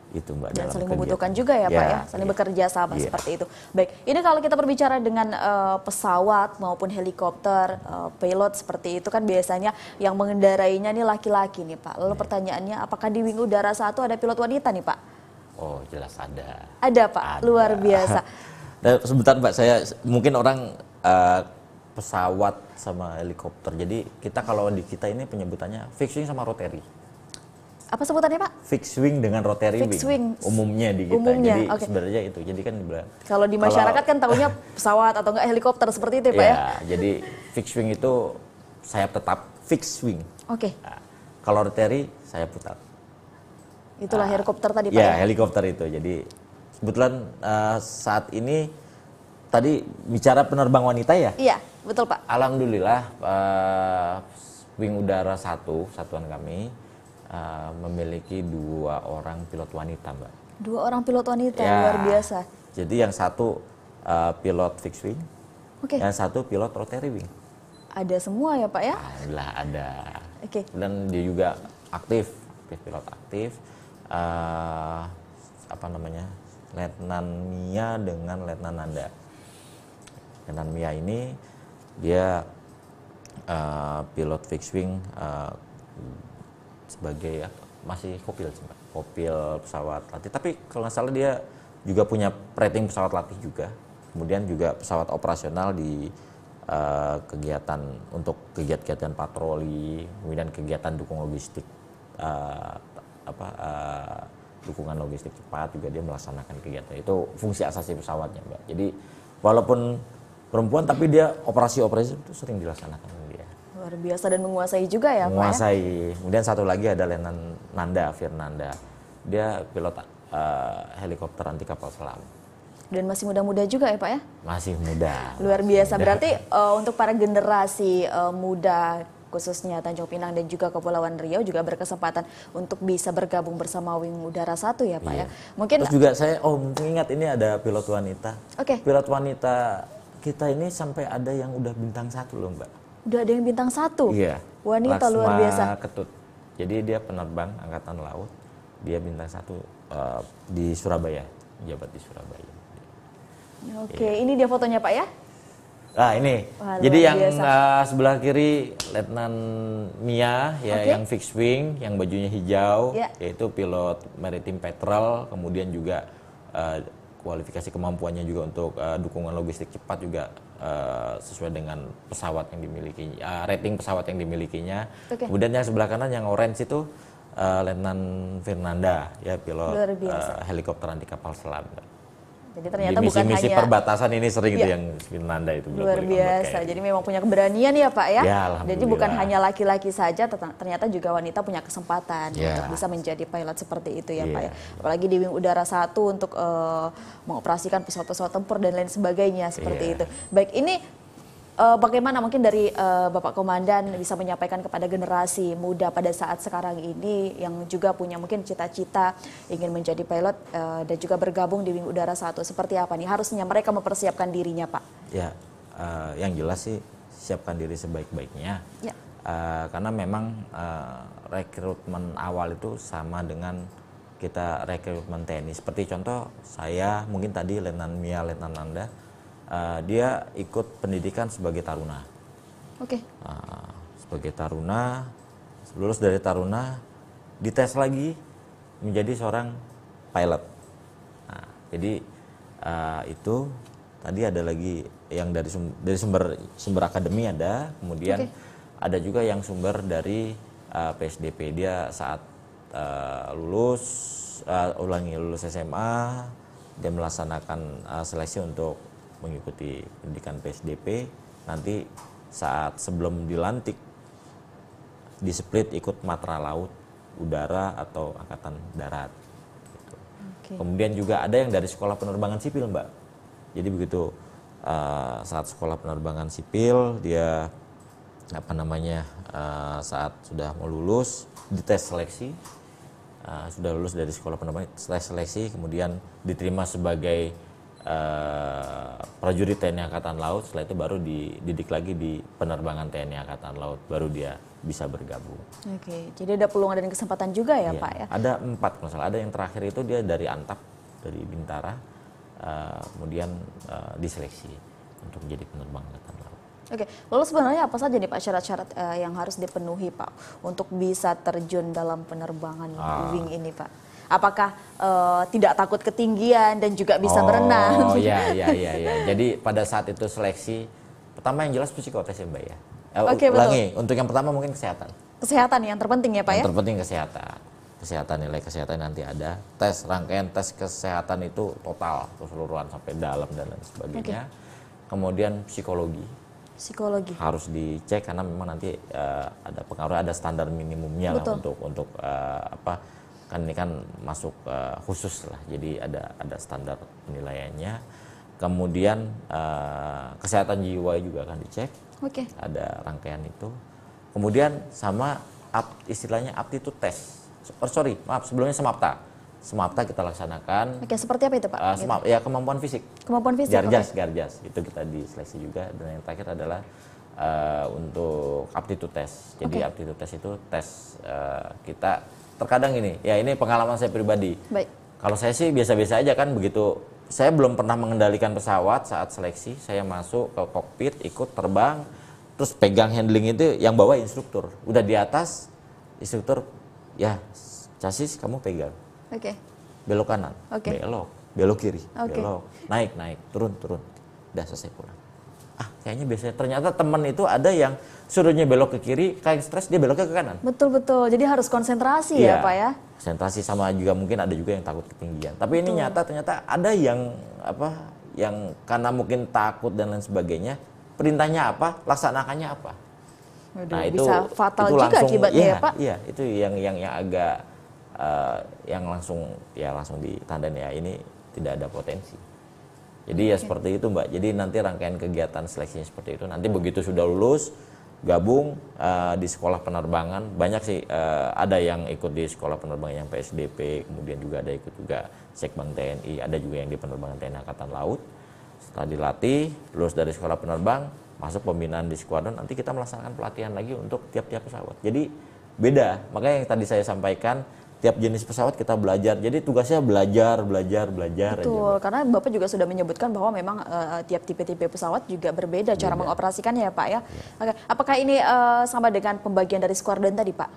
Speaker 2: Itu Mbak,
Speaker 1: dan saling membutuhkan juga ya Pak ya, saling bekerja sama seperti itu. Baik, ini kalau kita berbicara dengan pesawat maupun helikopter, pilot seperti itu kan biasanya yang mengendarainya nih laki-laki nih Pak. Lalu pertanyaannya, apakah di Wing Udara 1 ada pilot wanita nih Pak?
Speaker 2: Oh jelas ada.
Speaker 1: Ada Pak, luar biasa.
Speaker 2: Sebentar Mbak, saya mungkin orang pesawat sama helikopter. Jadi kita kalau di kita ini penyebutannya fixed wing sama rotary.
Speaker 1: Apa sebutannya Pak?
Speaker 2: Fixed wing dengan rotary wing. Umumnya di kita. Jadi sebenarnya itu. Jadi kan
Speaker 1: kalau di masyarakat kan tahunya pesawat atau enggak helikopter seperti itu ya Pak ya?
Speaker 2: Jadi fixed wing itu sayap tetap, fixed wing. Nah, kalau rotary sayap putar.
Speaker 1: Itulah helikopter tadi Pak ya?
Speaker 2: Helikopter itu. Jadi kebetulan saat ini tadi bicara penerbang wanita ya?
Speaker 1: Iya, betul Pak.
Speaker 2: Alhamdulillah Wing Udara 1, satuan kami, memiliki 2 orang pilot wanita Mbak.
Speaker 1: 2 orang pilot wanita, luar biasa.
Speaker 2: Jadi yang satu pilot fixed wing, yang satu pilot rotary wing.
Speaker 1: Ada semua ya Pak ya?
Speaker 2: Alhamdulillah ada. Dan dia juga aktif pilot aktif. Letnan Mia dengan Letnan Nanda. Letnan Mia ini dia pilot fixed wing, sebagai masih kopil pesawat latih, tapi kalau nggak salah dia juga punya rating pesawat latih juga, kemudian juga pesawat operasional di kegiatan untuk kegiatan patroli, kemudian kegiatan dukung logistik, dukungan logistik cepat juga dia melaksanakan kegiatan itu, fungsi asasi pesawatnya Mbak. Jadi walaupun perempuan tapi dia operasi-operasi itu sering dilaksanakan dia.
Speaker 1: Luar biasa dan menguasai juga ya Pak ya?
Speaker 2: Menguasai. Kemudian satu lagi ada Letnan Nanda, Firnanda. Dia pilot helikopter anti kapal selam.
Speaker 1: Dan masih muda-muda juga ya Pak ya?
Speaker 2: Masih muda.
Speaker 1: Luar biasa. Berarti untuk para generasi muda khususnya Tanjung Pinang dan juga Kepulauan Riau juga berkesempatan untuk bisa bergabung bersama Wing Udara 1 ya Pak ya? Mungkin
Speaker 2: terus juga saya ingat ini ada pilot wanita. Pilot wanita kita ini sampai ada yang udah bintang 1 loh Mbak.
Speaker 1: Udah ada yang bintang 1?
Speaker 2: Iya.
Speaker 1: Wanita
Speaker 2: Laksma
Speaker 1: luar biasa.
Speaker 2: Ketut. Jadi dia penerbang Angkatan Laut. Dia bintang 1 di Surabaya. Jabat di Surabaya.
Speaker 1: Ini dia fotonya Pak ya?
Speaker 2: Nah ini,
Speaker 1: Wah,
Speaker 2: jadi
Speaker 1: luar
Speaker 2: yang
Speaker 1: biasa.
Speaker 2: sebelah kiri Letnan Mia ya,
Speaker 1: Oke.
Speaker 2: yang fixed wing, yang bajunya hijau,
Speaker 1: Ya.
Speaker 2: yaitu pilot Maritime Patrol, kemudian juga kualifikasi kemampuannya juga untuk dukungan logistik cepat juga sesuai dengan pesawat yang dimiliki, rating pesawat yang dimilikinya.
Speaker 1: Oke.
Speaker 2: Kemudian yang sebelah kanan yang orange itu Letnan Fernanda ya, pilot
Speaker 1: Luar biasa.
Speaker 2: helikopter anti kapal selam.
Speaker 1: Jadi
Speaker 2: Di
Speaker 1: ternyata bukan
Speaker 2: misi-misi
Speaker 1: hanya
Speaker 2: perbatasan ini sering itu
Speaker 1: Ya.
Speaker 2: yang Fernanda itu
Speaker 1: luar
Speaker 2: bolak-balik
Speaker 1: biasa.
Speaker 2: kayak
Speaker 1: Jadi memang punya keberanian ya Pak ya.
Speaker 2: Ya,
Speaker 1: Jadi bukan
Speaker 2: alhamdulillah.
Speaker 1: hanya laki-laki saja, ternyata juga wanita punya kesempatan
Speaker 2: Ya.
Speaker 1: untuk bisa menjadi pilot seperti itu ya Pak
Speaker 2: Iya.
Speaker 1: ya. Apalagi di Wing Udara 1 untuk mengoperasikan pesawat-pesawat tempur dan lain sebagainya seperti
Speaker 2: Iya.
Speaker 1: itu. Baik, ini bagaimana mungkin dari Bapak Komandan bisa menyampaikan kepada generasi muda pada saat sekarang ini yang juga punya mungkin cita-cita ingin menjadi pilot dan juga bergabung di Wing Udara 1, seperti apa nih harusnya mereka mempersiapkan dirinya Pak?
Speaker 2: Ya, yang jelas sih siapkan diri sebaik-baiknya.
Speaker 1: Ya.
Speaker 2: Karena memang rekrutmen awal itu sama dengan kita rekrutmen TNI. Seperti contoh saya mungkin tadi Letnan Mia, Letnan Nanda, dia ikut pendidikan sebagai taruna.
Speaker 1: Oke.
Speaker 2: Sebagai taruna, lulus dari taruna, dites lagi menjadi seorang pilot. Nah, jadi itu tadi ada lagi yang dari sumber akademi ada, kemudian
Speaker 1: Oke.
Speaker 2: ada juga yang sumber dari PSDP. Dia saat lulus SMA, dia melaksanakan seleksi untuk mengikuti pendidikan PSDP. Nanti saat sebelum dilantik di split ikut matra laut, udara atau angkatan darat. Gitu.
Speaker 1: Oke.
Speaker 2: Kemudian juga ada yang dari sekolah penerbangan sipil, Mbak. Jadi begitu saat sekolah penerbangan sipil dia saat sudah mau lulus dites seleksi, sudah lulus dari sekolah penerbangan seleksi, kemudian diterima sebagai prajurit TNI Angkatan Laut. Setelah itu baru dididik lagi di penerbangan TNI Angkatan Laut, baru dia bisa bergabung.
Speaker 1: Oke, jadi ada peluang dan kesempatan juga ya
Speaker 2: Iya.
Speaker 1: Pak ya?
Speaker 2: Ada 4 masalah. Ada yang terakhir itu dia dari Antap, dari Bintara, kemudian diseleksi untuk menjadi penerbang Angkatan Laut.
Speaker 1: Oke, lalu sebenarnya apa saja nih Pak syarat-syarat yang harus dipenuhi Pak untuk bisa terjun dalam penerbangan Wing ini Pak? Apakah tidak takut ketinggian dan juga bisa berenang?
Speaker 2: Oh iya. Jadi pada saat itu seleksi, pertama yang jelas psikotes ya Mbak ya.
Speaker 1: Oke,
Speaker 2: Ulangi, untuk yang pertama mungkin kesehatan.
Speaker 1: Kesehatan yang terpenting ya Pak
Speaker 2: Yang
Speaker 1: ya?
Speaker 2: terpenting kesehatan. Kesehatan, nilai kesehatan nanti ada. Tes, rangkaian tes kesehatan itu total, keseluruhan sampai dalam dan lain sebagainya. Kemudian psikologi.
Speaker 1: Psikologi.
Speaker 2: Harus dicek karena memang nanti ada pengaruh, ada standar minimumnya lah untuk kan ini kan masuk khusus lah, jadi ada standar penilaiannya. Kemudian kesehatan jiwa juga akan dicek.
Speaker 1: Oke.
Speaker 2: Ada rangkaian itu. Kemudian sama istilahnya aptitude test. Sebelumnya SMAPTA. SMAPTA kita laksanakan.
Speaker 1: Oke, seperti apa itu Pak?
Speaker 2: Ya kemampuan fisik.
Speaker 1: Kemampuan fisik.
Speaker 2: Garjas itu kita diseleksi juga. Dan yang terakhir adalah untuk aptitude test. Jadi aptitude test itu tes kita terkadang ini pengalaman saya pribadi.
Speaker 1: Baik.
Speaker 2: Kalau saya sih biasa-biasa aja kan, begitu saya belum pernah mengendalikan pesawat saat seleksi, saya masuk ke kokpit, ikut terbang, terus pegang handling itu yang bawa instruktur. Udah di atas, instruktur, ya chassis kamu pegang.
Speaker 1: Oke.
Speaker 2: Belok kanan,
Speaker 1: Oke.
Speaker 2: belok kiri,
Speaker 1: Oke.
Speaker 2: belok, naik, turun. Udah selesai pulang. Kayaknya biasanya ternyata teman itu ada yang suruhnya belok ke kiri, kayak stres dia beloknya ke kanan.
Speaker 1: Betul. Jadi harus konsentrasi ya Pak ya?
Speaker 2: Konsentrasi, sama juga mungkin ada juga yang takut ketinggian. Tapi ini nyata ternyata ada yang yang karena mungkin takut dan lain sebagainya, perintahnya apa, laksanakannya apa.
Speaker 1: Nah, bisa fatal juga
Speaker 2: langsung,
Speaker 1: akibatnya ya Pak?
Speaker 2: Iya, itu yang agak yang langsung ditandain ya, ini tidak ada potensi. Jadi ya seperti itu Mbak. Jadi nanti rangkaian kegiatan seleksinya seperti itu. Nanti begitu sudah lulus, gabung di sekolah penerbangan. Banyak sih, ada yang ikut di sekolah penerbangan yang PSDP, kemudian juga ada ikut juga Sekbang TNI, ada juga yang di penerbangan TNI Angkatan Laut. Setelah dilatih, lulus dari sekolah penerbang, masuk pembinaan di skuadron, nanti kita melaksanakan pelatihan lagi untuk tiap-tiap pesawat. Jadi beda. Makanya yang tadi saya sampaikan, tiap jenis pesawat kita belajar. Jadi tugasnya belajar aja.
Speaker 1: Betul, karena Bapak juga sudah menyebutkan bahwa memang tiap tipe-tipe pesawat juga berbeda cara mengoperasikannya ya Pak ya. Oke, apakah ini sama dengan pembagian dari skuadron tadi Pak?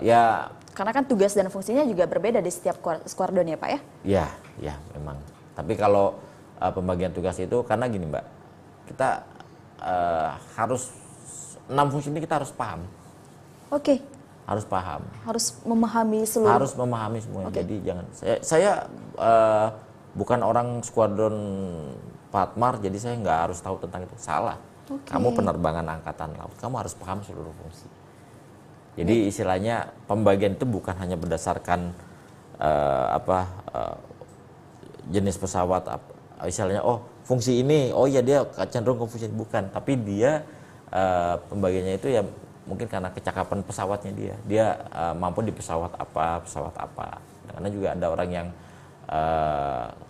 Speaker 2: Ya,
Speaker 1: Karena kan tugas dan fungsinya juga berbeda di setiap skuadron ya Pak ya?
Speaker 2: ya memang. Tapi kalau pembagian tugas itu karena gini Mbak, kita harus 6 fungsi ini kita harus paham.
Speaker 1: Oke.
Speaker 2: Harus paham.
Speaker 1: Harus memahami seluruh.
Speaker 2: Harus memahami semuanya. Jadi jangan saya bukan orang skuadron Patmar, jadi saya nggak harus tahu tentang itu. Salah. Kamu penerbangan angkatan laut, kamu harus paham seluruh fungsi. Jadi istilahnya pembagian itu bukan hanya berdasarkan jenis pesawat, istilahnya fungsi ini, oh ya dia cenderung ke fungsi bukan, tapi dia pembagiannya itu ya mungkin karena kecakapan pesawatnya dia mampu di pesawat apa. Karena juga ada orang yang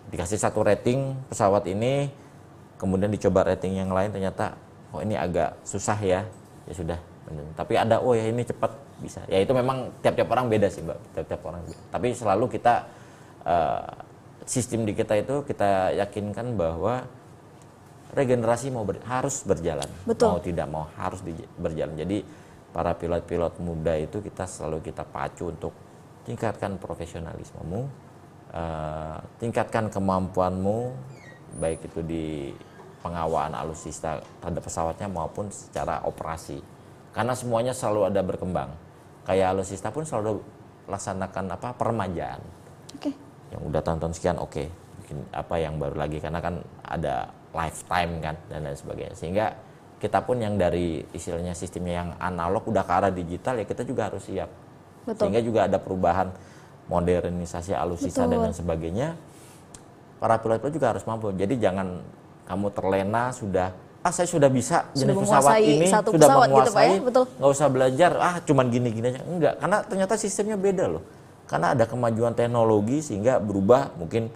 Speaker 2: dikasih satu rating pesawat ini, kemudian dicoba rating yang lain ternyata ini agak susah ya sudah. Tapi ada ya ini cepat bisa. Ya itu memang tiap-tiap orang beda sih Mbak, tiap-tiap orang beda. Tapi selalu kita sistem di kita itu kita yakinkan bahwa regenerasi harus berjalan.
Speaker 1: Betul.
Speaker 2: Mau tidak mau harus berjalan. Jadi para pilot-pilot muda itu selalu kita pacu untuk tingkatkan profesionalismemu, tingkatkan kemampuanmu, baik itu di pengawaan alutsista terhadap pesawatnya maupun secara operasi. Karena semuanya selalu ada berkembang. Kayak alutsista pun selalu laksanakan peremajaan.
Speaker 1: Oke.
Speaker 2: Yang udah tahun-tahun sekian bikin apa yang baru lagi karena kan ada lifetime kan dan lain sebagainya. Sehingga kita pun yang dari istilahnya sistemnya yang analog udah ke arah digital ya kita juga harus siap.
Speaker 1: Betul.
Speaker 2: Sehingga juga ada perubahan modernisasi alutsista dan lain sebagainya. Para pilot juga harus mampu. Jadi jangan kamu terlena saya sudah bisa jenis pesawat ini sudah menguasai, gitu, nggak usah belajar cuman gini-gini aja. Enggak, karena ternyata sistemnya beda loh. Karena ada kemajuan teknologi sehingga berubah mungkin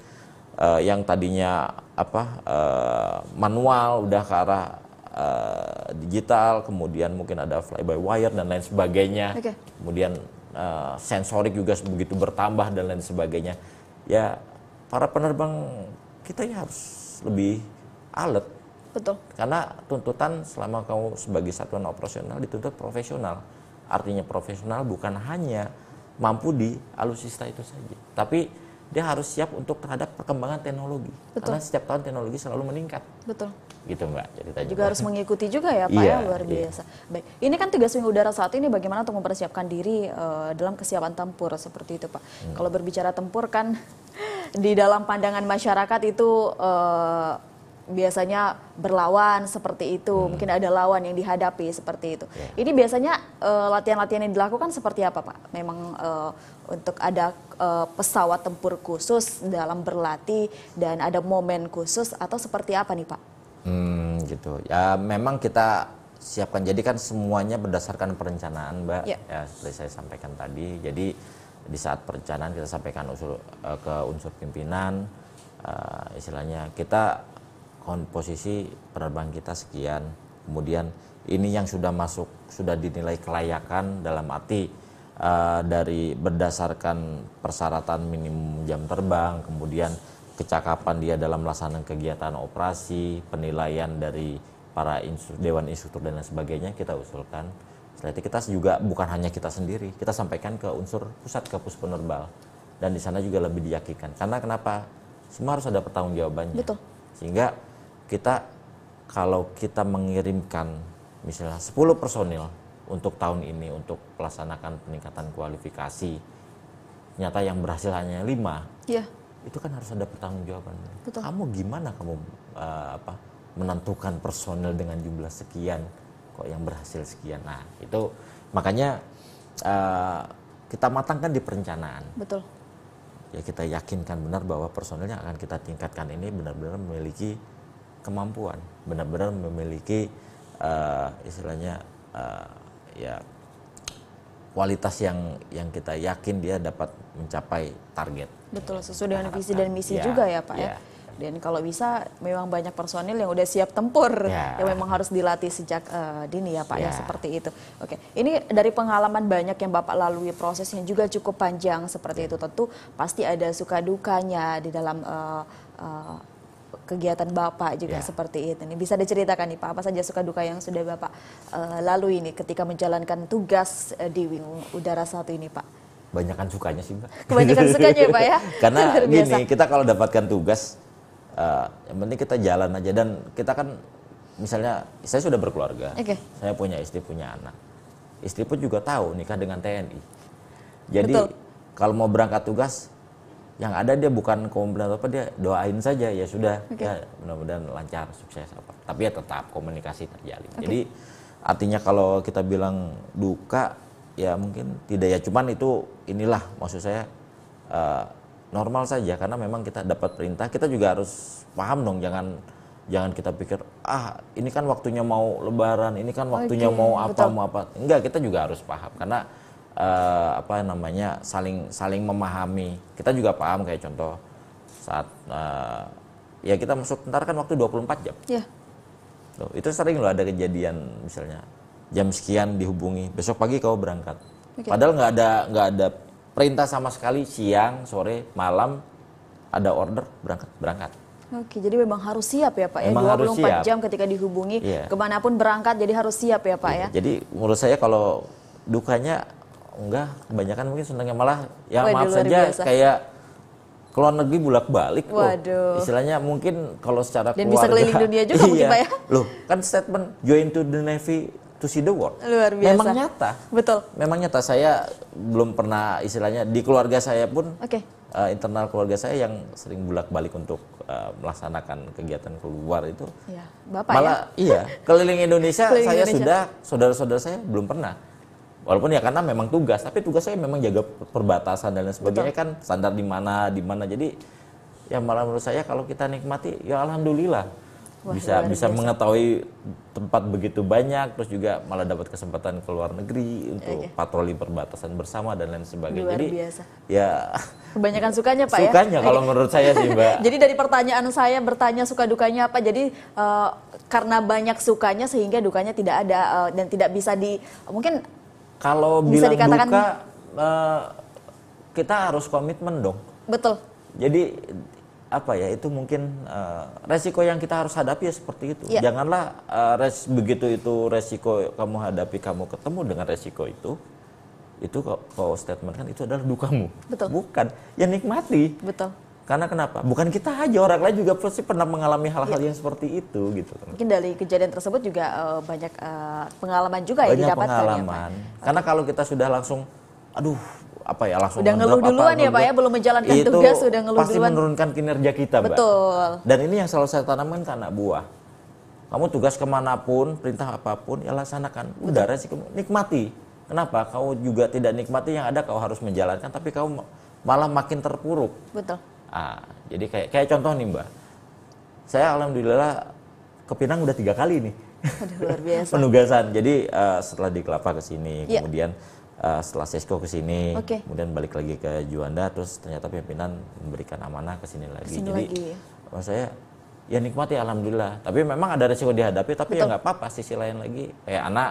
Speaker 2: yang tadinya manual udah ke arah digital, kemudian mungkin ada fly by wire dan lain sebagainya. Kemudian sensorik juga begitu bertambah dan lain sebagainya. Ya para penerbang kita ya harus lebih alert.
Speaker 1: Betul.
Speaker 2: Karena tuntutan selama kamu sebagai satuan operasional dituntut profesional. Artinya profesional bukan hanya mampu di alutsista itu saja, tapi dia harus siap untuk terhadap perkembangan teknologi. Betul. Karena setiap tahun teknologi selalu meningkat.
Speaker 1: Betul.
Speaker 2: Gitu Mbak. Ceritanya.
Speaker 1: Juga harus mengikuti juga ya Pak ya, luar biasa. Baik, ini kan tugas Wing Udara saat ini bagaimana untuk mempersiapkan diri dalam kesiapan tempur seperti itu Pak. Kalau berbicara tempur kan di dalam pandangan masyarakat itu biasanya berlawan seperti itu, mungkin ada lawan yang dihadapi seperti itu. Ini biasanya latihan-latihan yang dilakukan seperti apa Pak? Memang untuk ada pesawat tempur khusus dalam berlatih dan ada momen khusus atau seperti apa nih Pak?
Speaker 2: Gitu. Ya memang kita siapkan. Jadi kan semuanya berdasarkan perencanaan Mbak. Ya seperti saya sampaikan tadi. Jadi di saat perencanaan kita sampaikan ke unsur pimpinan, istilahnya kita komposisi penerbang kita sekian, kemudian ini yang sudah masuk sudah dinilai kelayakan dalam arti dari berdasarkan persyaratan minimum jam terbang, kemudian kecakapan dia dalam melaksanakan kegiatan operasi, penilaian dari para dewan instruktur dan lain sebagainya kita usulkan. Setelah itu kita juga bukan hanya kita sendiri, kita sampaikan ke unsur pusat, ke Puspenerbal, dan di sana juga lebih diyakinkan. Karena kenapa? Semua harus ada pertanggungjawabannya.
Speaker 1: Betul.
Speaker 2: Sehingga kalau kita mengirimkan misalnya 10 personil untuk tahun ini untuk melaksanakan peningkatan kualifikasi, ternyata yang berhasil hanya 5, itu kan harus ada pertanggungjawaban. Kamu gimana kamu menentukan personil dengan jumlah sekian, kok yang berhasil sekian? Nah itu makanya kita matangkan di perencanaan. Betul. Ya kita yakinkan benar bahwa personilnya akan kita tingkatkan ini benar-benar memiliki kemampuan, benar-benar memiliki istilahnya kualitas yang kita yakin dia dapat mencapai target.
Speaker 1: Betul, sesuai dengan visi dan misi juga ya Pak ya. Dan kalau bisa memang banyak personil yang udah siap tempur,
Speaker 2: Ya.
Speaker 1: yang memang harus dilatih sejak dini ya Pak ya,
Speaker 2: Ya.
Speaker 1: seperti itu. Oke, ini dari pengalaman banyak yang Bapak lalui, prosesnya juga cukup panjang seperti itu. Tentu pasti ada suka dukanya di dalam kegiatan Bapak juga
Speaker 2: Ya.
Speaker 1: seperti itu. Ini bisa diceritakan nih Pak, apa saja suka duka yang sudah Bapak lalui ini ketika menjalankan tugas di Wing Udara 1 ini Pak?
Speaker 2: Banyakan sukanya sih Mbak.
Speaker 1: Kebanyakan sukanya ya Pak ya?
Speaker 2: Karena
Speaker 1: Luar biasa.
Speaker 2: gini, kita kalau dapatkan tugas, yang penting kita jalan aja. Dan kita kan, misalnya saya sudah berkeluarga,
Speaker 1: Oke.
Speaker 2: saya punya istri, punya anak. Istri pun juga tahu nikah dengan TNI. Jadi
Speaker 1: Betul.
Speaker 2: kalau mau berangkat tugas, yang ada dia bukan komplain apa, dia doain saja, ya sudah,
Speaker 1: Oke.
Speaker 2: ya mudah-mudahan lancar, sukses apa. Tapi ya tetap komunikasi terjalin. Jadi artinya kalau kita bilang duka, ya mungkin tidak, ya cuman itu inilah maksud saya, normal saja karena memang kita dapat perintah, kita juga harus paham dong, jangan kita pikir ini kan waktunya mau lebaran, ini kan waktunya
Speaker 1: Oke,
Speaker 2: mau apa
Speaker 1: betul.
Speaker 2: mau apa. Enggak, kita juga harus paham karena apa namanya, saling memahami. Kita juga paham, kayak contoh saat ya kita masuk tentara kan waktu 24 jam.
Speaker 1: Ya.
Speaker 2: Loh, itu sering loh ada kejadian misalnya jam sekian dihubungi, besok pagi kau berangkat.
Speaker 1: Oke.
Speaker 2: Padahal nggak ada perintah sama sekali, siang, sore, malam ada order berangkat.
Speaker 1: Oke, jadi memang harus siap ya Pak ya,
Speaker 2: Memang harus
Speaker 1: 24
Speaker 2: siap.
Speaker 1: jam ketika dihubungi,
Speaker 2: Iya.
Speaker 1: kemanapun berangkat, jadi harus siap ya Pak ya.
Speaker 2: Jadi menurut saya kalau dukanya enggak, kebanyakan mungkin senangnya malah ya
Speaker 1: Waduh,
Speaker 2: maaf
Speaker 1: luar
Speaker 2: saja
Speaker 1: biasa.
Speaker 2: kayak keluar negeri bolak-balik loh.
Speaker 1: Waduh.
Speaker 2: Istilahnya mungkin kalau secara
Speaker 1: Dan
Speaker 2: keluarga.
Speaker 1: bisa keliling dunia juga mungkin, Pak ya?
Speaker 2: Loh, kan statement join to the Navy to see the world.
Speaker 1: Luar biasa.
Speaker 2: Memang nyata.
Speaker 1: Betul.
Speaker 2: Memang nyata, saya belum pernah istilahnya di keluarga saya pun,
Speaker 1: Oke.
Speaker 2: internal keluarga saya yang sering bolak-balik untuk melaksanakan kegiatan keluar itu.
Speaker 1: Ya, Bapak
Speaker 2: Malah iya, keliling Indonesia
Speaker 1: Keliling
Speaker 2: saya
Speaker 1: Indonesia.
Speaker 2: sudah, saudara-saudara saya belum pernah. Walaupun ya karena memang tugas, tapi tugas saya memang jaga perbatasan dan lain sebagainya, kan standar di mana. Jadi ya malah menurut saya kalau kita nikmati ya alhamdulillah.
Speaker 1: Wah,
Speaker 2: bisa
Speaker 1: luar
Speaker 2: bisa
Speaker 1: biasa.
Speaker 2: mengetahui tempat begitu banyak, terus juga malah dapat kesempatan ke luar negeri untuk patroli perbatasan bersama dan lain sebagainya.
Speaker 1: Luar
Speaker 2: Jadi
Speaker 1: biasa.
Speaker 2: ya
Speaker 1: Kebanyakan sukanya Pak ya?
Speaker 2: sukanya kalau menurut saya sih Mbak.
Speaker 1: Jadi dari pertanyaan saya bertanya suka dukanya apa, jadi karena banyak sukanya sehingga dukanya tidak ada dan tidak bisa mungkin
Speaker 2: Kalau
Speaker 1: bisa
Speaker 2: bilang
Speaker 1: dikatakan-
Speaker 2: duka, kita harus komitmen dong.
Speaker 1: betul.
Speaker 2: Jadi apa ya, itu mungkin resiko yang kita harus hadapi ya seperti itu.
Speaker 1: Ya.
Speaker 2: Janganlah begitu itu resiko kamu hadapi, kamu ketemu dengan resiko itu kalau statement kan itu adalah dukamu.
Speaker 1: Betul.
Speaker 2: Bukan, ya nikmati.
Speaker 1: Betul.
Speaker 2: Karena kenapa? Bukan kita aja, orang lain juga pasti pernah mengalami hal-hal yang seperti itu gitu.
Speaker 1: Mungkin dari kejadian tersebut juga banyak pengalaman juga ya
Speaker 2: Banyak
Speaker 1: didapatkan
Speaker 2: pengalaman.
Speaker 1: ya Pak.
Speaker 2: Karena kalau kita sudah langsung, aduh, apa ya, langsung
Speaker 1: Udah ngeluh
Speaker 2: ngedrop
Speaker 1: duluan ya Pak ya, belum menjalankan
Speaker 2: itu
Speaker 1: tugas udah ngeluh
Speaker 2: pasti
Speaker 1: duluan.
Speaker 2: menurunkan kinerja kita, Mbak.
Speaker 1: Betul.
Speaker 2: Dan ini yang selalu saya tanamkan ke anak buah. Kamu tugas kemanapun, perintah apapun, ya laksanakan. Udah, resiko nikmati. Kenapa? Kau juga tidak nikmati, yang ada kau harus menjalankan, tapi kau malah makin terpuruk.
Speaker 1: Betul.
Speaker 2: Jadi kayak contoh nih Mbak, saya alhamdulillah ke Pinang udah 3 kali nih.
Speaker 1: Aduh, luar biasa.
Speaker 2: Penugasan. Jadi setelah di Kelapa ke sini,
Speaker 1: Iya.
Speaker 2: kemudian setelah Sesko ke sini,
Speaker 1: Oke.
Speaker 2: kemudian balik lagi ke Juanda, terus ternyata pimpinan memberikan amanah ke sini lagi.
Speaker 1: Kesini
Speaker 2: Jadi
Speaker 1: lagi.
Speaker 2: maksud saya ya nikmati alhamdulillah. Tapi memang ada resiko dihadapi, tapi ya nggak apa-apa. Sisi lain lagi kayak anak,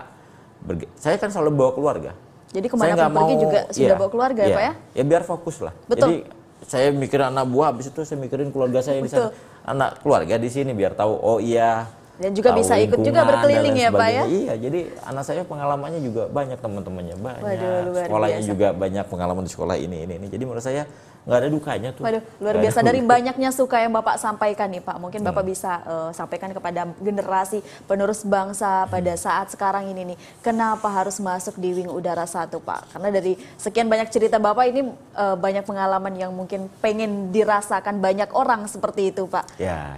Speaker 2: saya kan selalu bawa keluarga.
Speaker 1: Jadi
Speaker 2: Saya
Speaker 1: kemanapun
Speaker 2: nggak
Speaker 1: pergi
Speaker 2: mau-
Speaker 1: juga sudah
Speaker 2: iya,
Speaker 1: bawa keluarga ya
Speaker 2: iya.
Speaker 1: Pak ya?
Speaker 2: Ya biar fokus lah.
Speaker 1: Betul.
Speaker 2: Jadi saya mikirin anak buah, habis itu saya mikirin keluarga saya di
Speaker 1: Betul.
Speaker 2: sana. Anak keluarga di sini biar tahu, oh iya.
Speaker 1: Dan juga
Speaker 2: tahu
Speaker 1: bisa ikut juga
Speaker 2: lingkungan
Speaker 1: berkeliling
Speaker 2: dan lain
Speaker 1: ya, Pak ya?
Speaker 2: sebagainya. Iya, jadi anak saya pengalamannya juga banyak, teman-temannya banyak.
Speaker 1: Waduh, luar
Speaker 2: Sekolahnya
Speaker 1: biasa.
Speaker 2: juga banyak pengalaman di sekolah ini. Jadi menurut saya nggak ada dukanya tuh.
Speaker 1: Waduh, luar
Speaker 2: Nggak
Speaker 1: biasa.
Speaker 2: ada
Speaker 1: Dari
Speaker 2: duka.
Speaker 1: banyaknya suka yang Bapak sampaikan nih Pak, mungkin Bapak bisa sampaikan kepada generasi penerus bangsa pada saat sekarang ini nih, kenapa harus masuk di Wing Udara 1 Pak? Karena dari sekian banyak cerita Bapak ini banyak pengalaman yang mungkin pengen dirasakan banyak orang seperti itu Pak.
Speaker 2: Ya.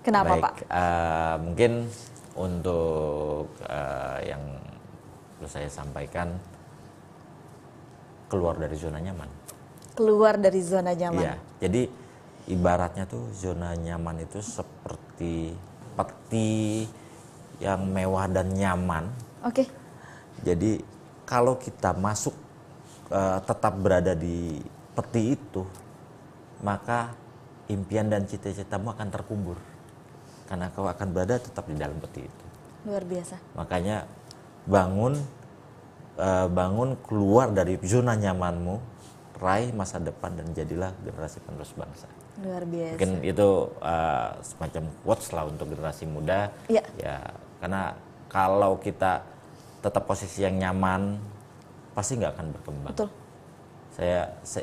Speaker 1: Kenapa
Speaker 2: Baik,
Speaker 1: Pak?
Speaker 2: Mungkin untuk yang perlu saya sampaikan, keluar dari zona nyaman.
Speaker 1: Keluar dari zona nyaman.
Speaker 2: Iya, jadi ibaratnya tuh zona nyaman itu seperti peti yang mewah dan nyaman.
Speaker 1: Oke.
Speaker 2: Jadi kalau kita masuk tetap berada di peti itu, maka impian dan cita-citamu akan terkubur. Karena kau akan berada tetap di dalam peti itu.
Speaker 1: Luar biasa.
Speaker 2: Makanya bangun keluar dari zona nyamanmu, raih masa depan dan jadilah generasi penerus bangsa.
Speaker 1: Luar biasa.
Speaker 2: Mungkin itu semacam quotes lah untuk generasi muda.
Speaker 1: Ya.
Speaker 2: Ya, karena kalau kita tetap posisi yang nyaman, pasti nggak akan berkembang.
Speaker 1: Betul.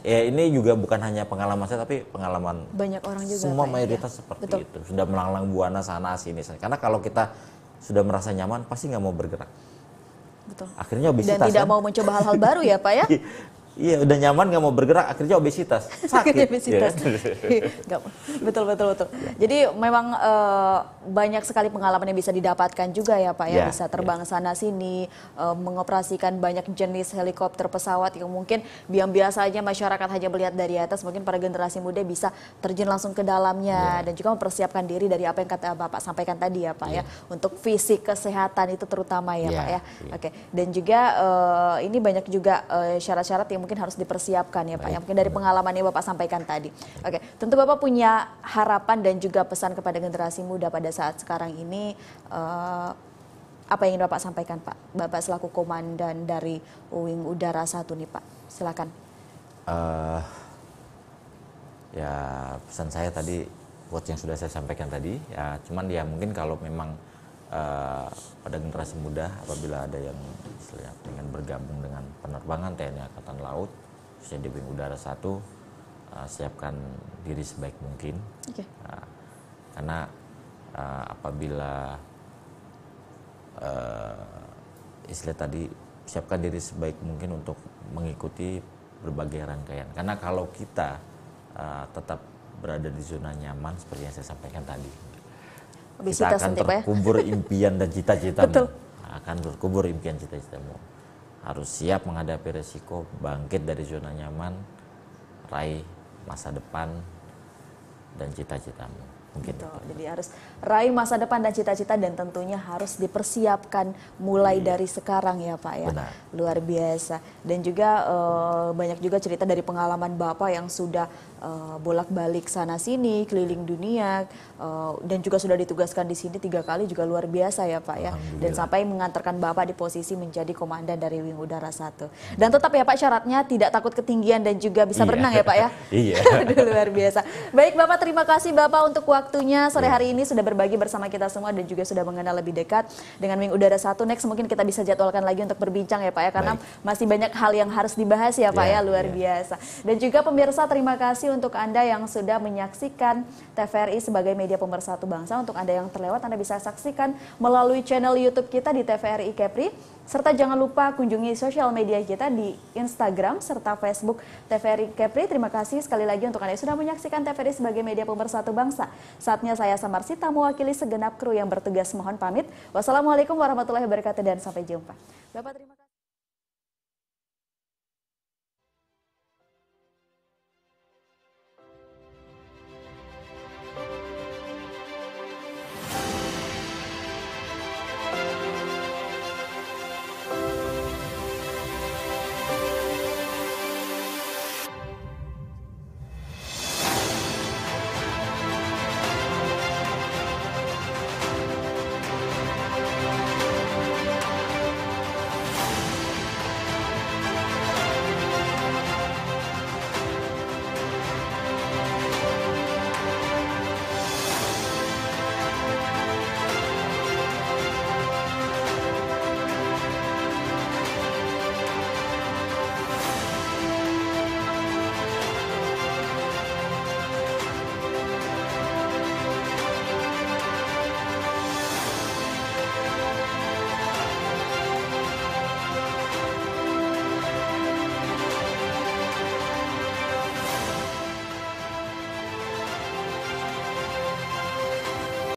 Speaker 2: Ini juga bukan hanya pengalaman saya, tapi pengalaman
Speaker 1: Banyak orang juga.
Speaker 2: semua
Speaker 1: Pak,
Speaker 2: mayoritas
Speaker 1: ya.
Speaker 2: seperti
Speaker 1: Betul.
Speaker 2: itu. Sudah melanglang buana sana sini. Karena kalau kita sudah merasa nyaman, pasti nggak mau bergerak.
Speaker 1: Betul.
Speaker 2: Akhirnya obesitas.
Speaker 1: Dan tidak
Speaker 2: kan?
Speaker 1: mau mencoba hal-hal baru ya Pak ya.
Speaker 2: Iya, udah nyaman nggak mau bergerak, akhirnya obesitas. Sakit.
Speaker 1: Obesitas. Nggak, betul. Jadi memang banyak sekali pengalaman yang bisa didapatkan juga ya Pak ya. Bisa terbang sana sini, mengoperasikan banyak jenis helikopter, pesawat yang mungkin biasanya masyarakat hanya melihat dari atas. Mungkin para generasi muda bisa terjun langsung ke dalamnya dan juga mempersiapkan diri dari apa yang kata Bapak sampaikan tadi ya Pak ya. Untuk fisik, kesehatan itu terutama ya Pak ya. Oke. Dan juga ini banyak juga syarat-syarat yang mungkin harus dipersiapkan ya Pak. Yang mungkin dari pengalaman yang Bapak sampaikan tadi. Oke, tentu Bapak punya harapan dan juga pesan kepada generasi muda pada saat sekarang ini. Apa yang ingin Bapak sampaikan Pak? Bapak selaku komandan dari Wing Udara 1 nih Pak. Silakan.
Speaker 2: Ya pesan saya tadi, quotes yang sudah saya sampaikan tadi. Ya cuman ya mungkin kalau memang pada generasi muda apabila ada yang istilahnya ingin bergabung dengan penerbangan TNI Angkatan Laut khususnya di Wing Udara 1, siapkan diri sebaik mungkin. Karena apabila istilah tadi siapkan diri sebaik mungkin untuk mengikuti berbagai rangkaian. Karena kalau kita tetap berada di zona nyaman seperti yang saya sampaikan tadi, kita akan terkubur impian dan cita-citamu. Akan terkubur impian cita-citamu. Harus siap menghadapi resiko, bangkit dari zona nyaman, raih masa depan dan cita-citamu. Mungkin itu.
Speaker 1: Jadi harus raih masa depan dan cita-cita dan tentunya harus dipersiapkan mulai dari sekarang ya Pak ya.
Speaker 2: Benar.
Speaker 1: Luar biasa. Dan juga banyak juga cerita dari pengalaman Bapak yang sudah bolak-balik sana sini, keliling dunia, dan juga sudah ditugaskan di sini 3 kali juga luar biasa ya Pak ya. Dan sampai mengantarkan Bapak di posisi menjadi komandan dari Wing Udara 1. Dan tetap ya Pak syaratnya tidak takut ketinggian dan juga bisa berenang ya Pak ya.
Speaker 2: Iya.
Speaker 1: Luar biasa. Baik Bapak, terima kasih Bapak untuk waktunya sore hari ini sudah berbagi bersama kita semua dan juga sudah mengenal lebih dekat dengan Wing Udara 1. Next mungkin kita bisa jadwalkan lagi untuk berbincang ya Pak ya, karena masih banyak hal yang harus dibahas ya Pak ya, luar biasa. Dan juga pemirsa, terima kasih untuk Anda yang sudah menyaksikan TVRI sebagai media pemersatu bangsa. Untuk Anda yang terlewat, Anda bisa saksikan melalui channel YouTube kita di TVRI Kepri. Serta jangan lupa kunjungi sosial media kita di Instagram serta Facebook TVRI Kepri. Terima kasih sekali lagi untuk Anda yang sudah menyaksikan TVRI sebagai media pemersatu bangsa. Saatnya saya Samarsita mewakili segenap kru yang bertugas mohon pamit. Wassalamualaikum warahmatullahi wabarakatuh dan sampai jumpa. Bapak terima kasih.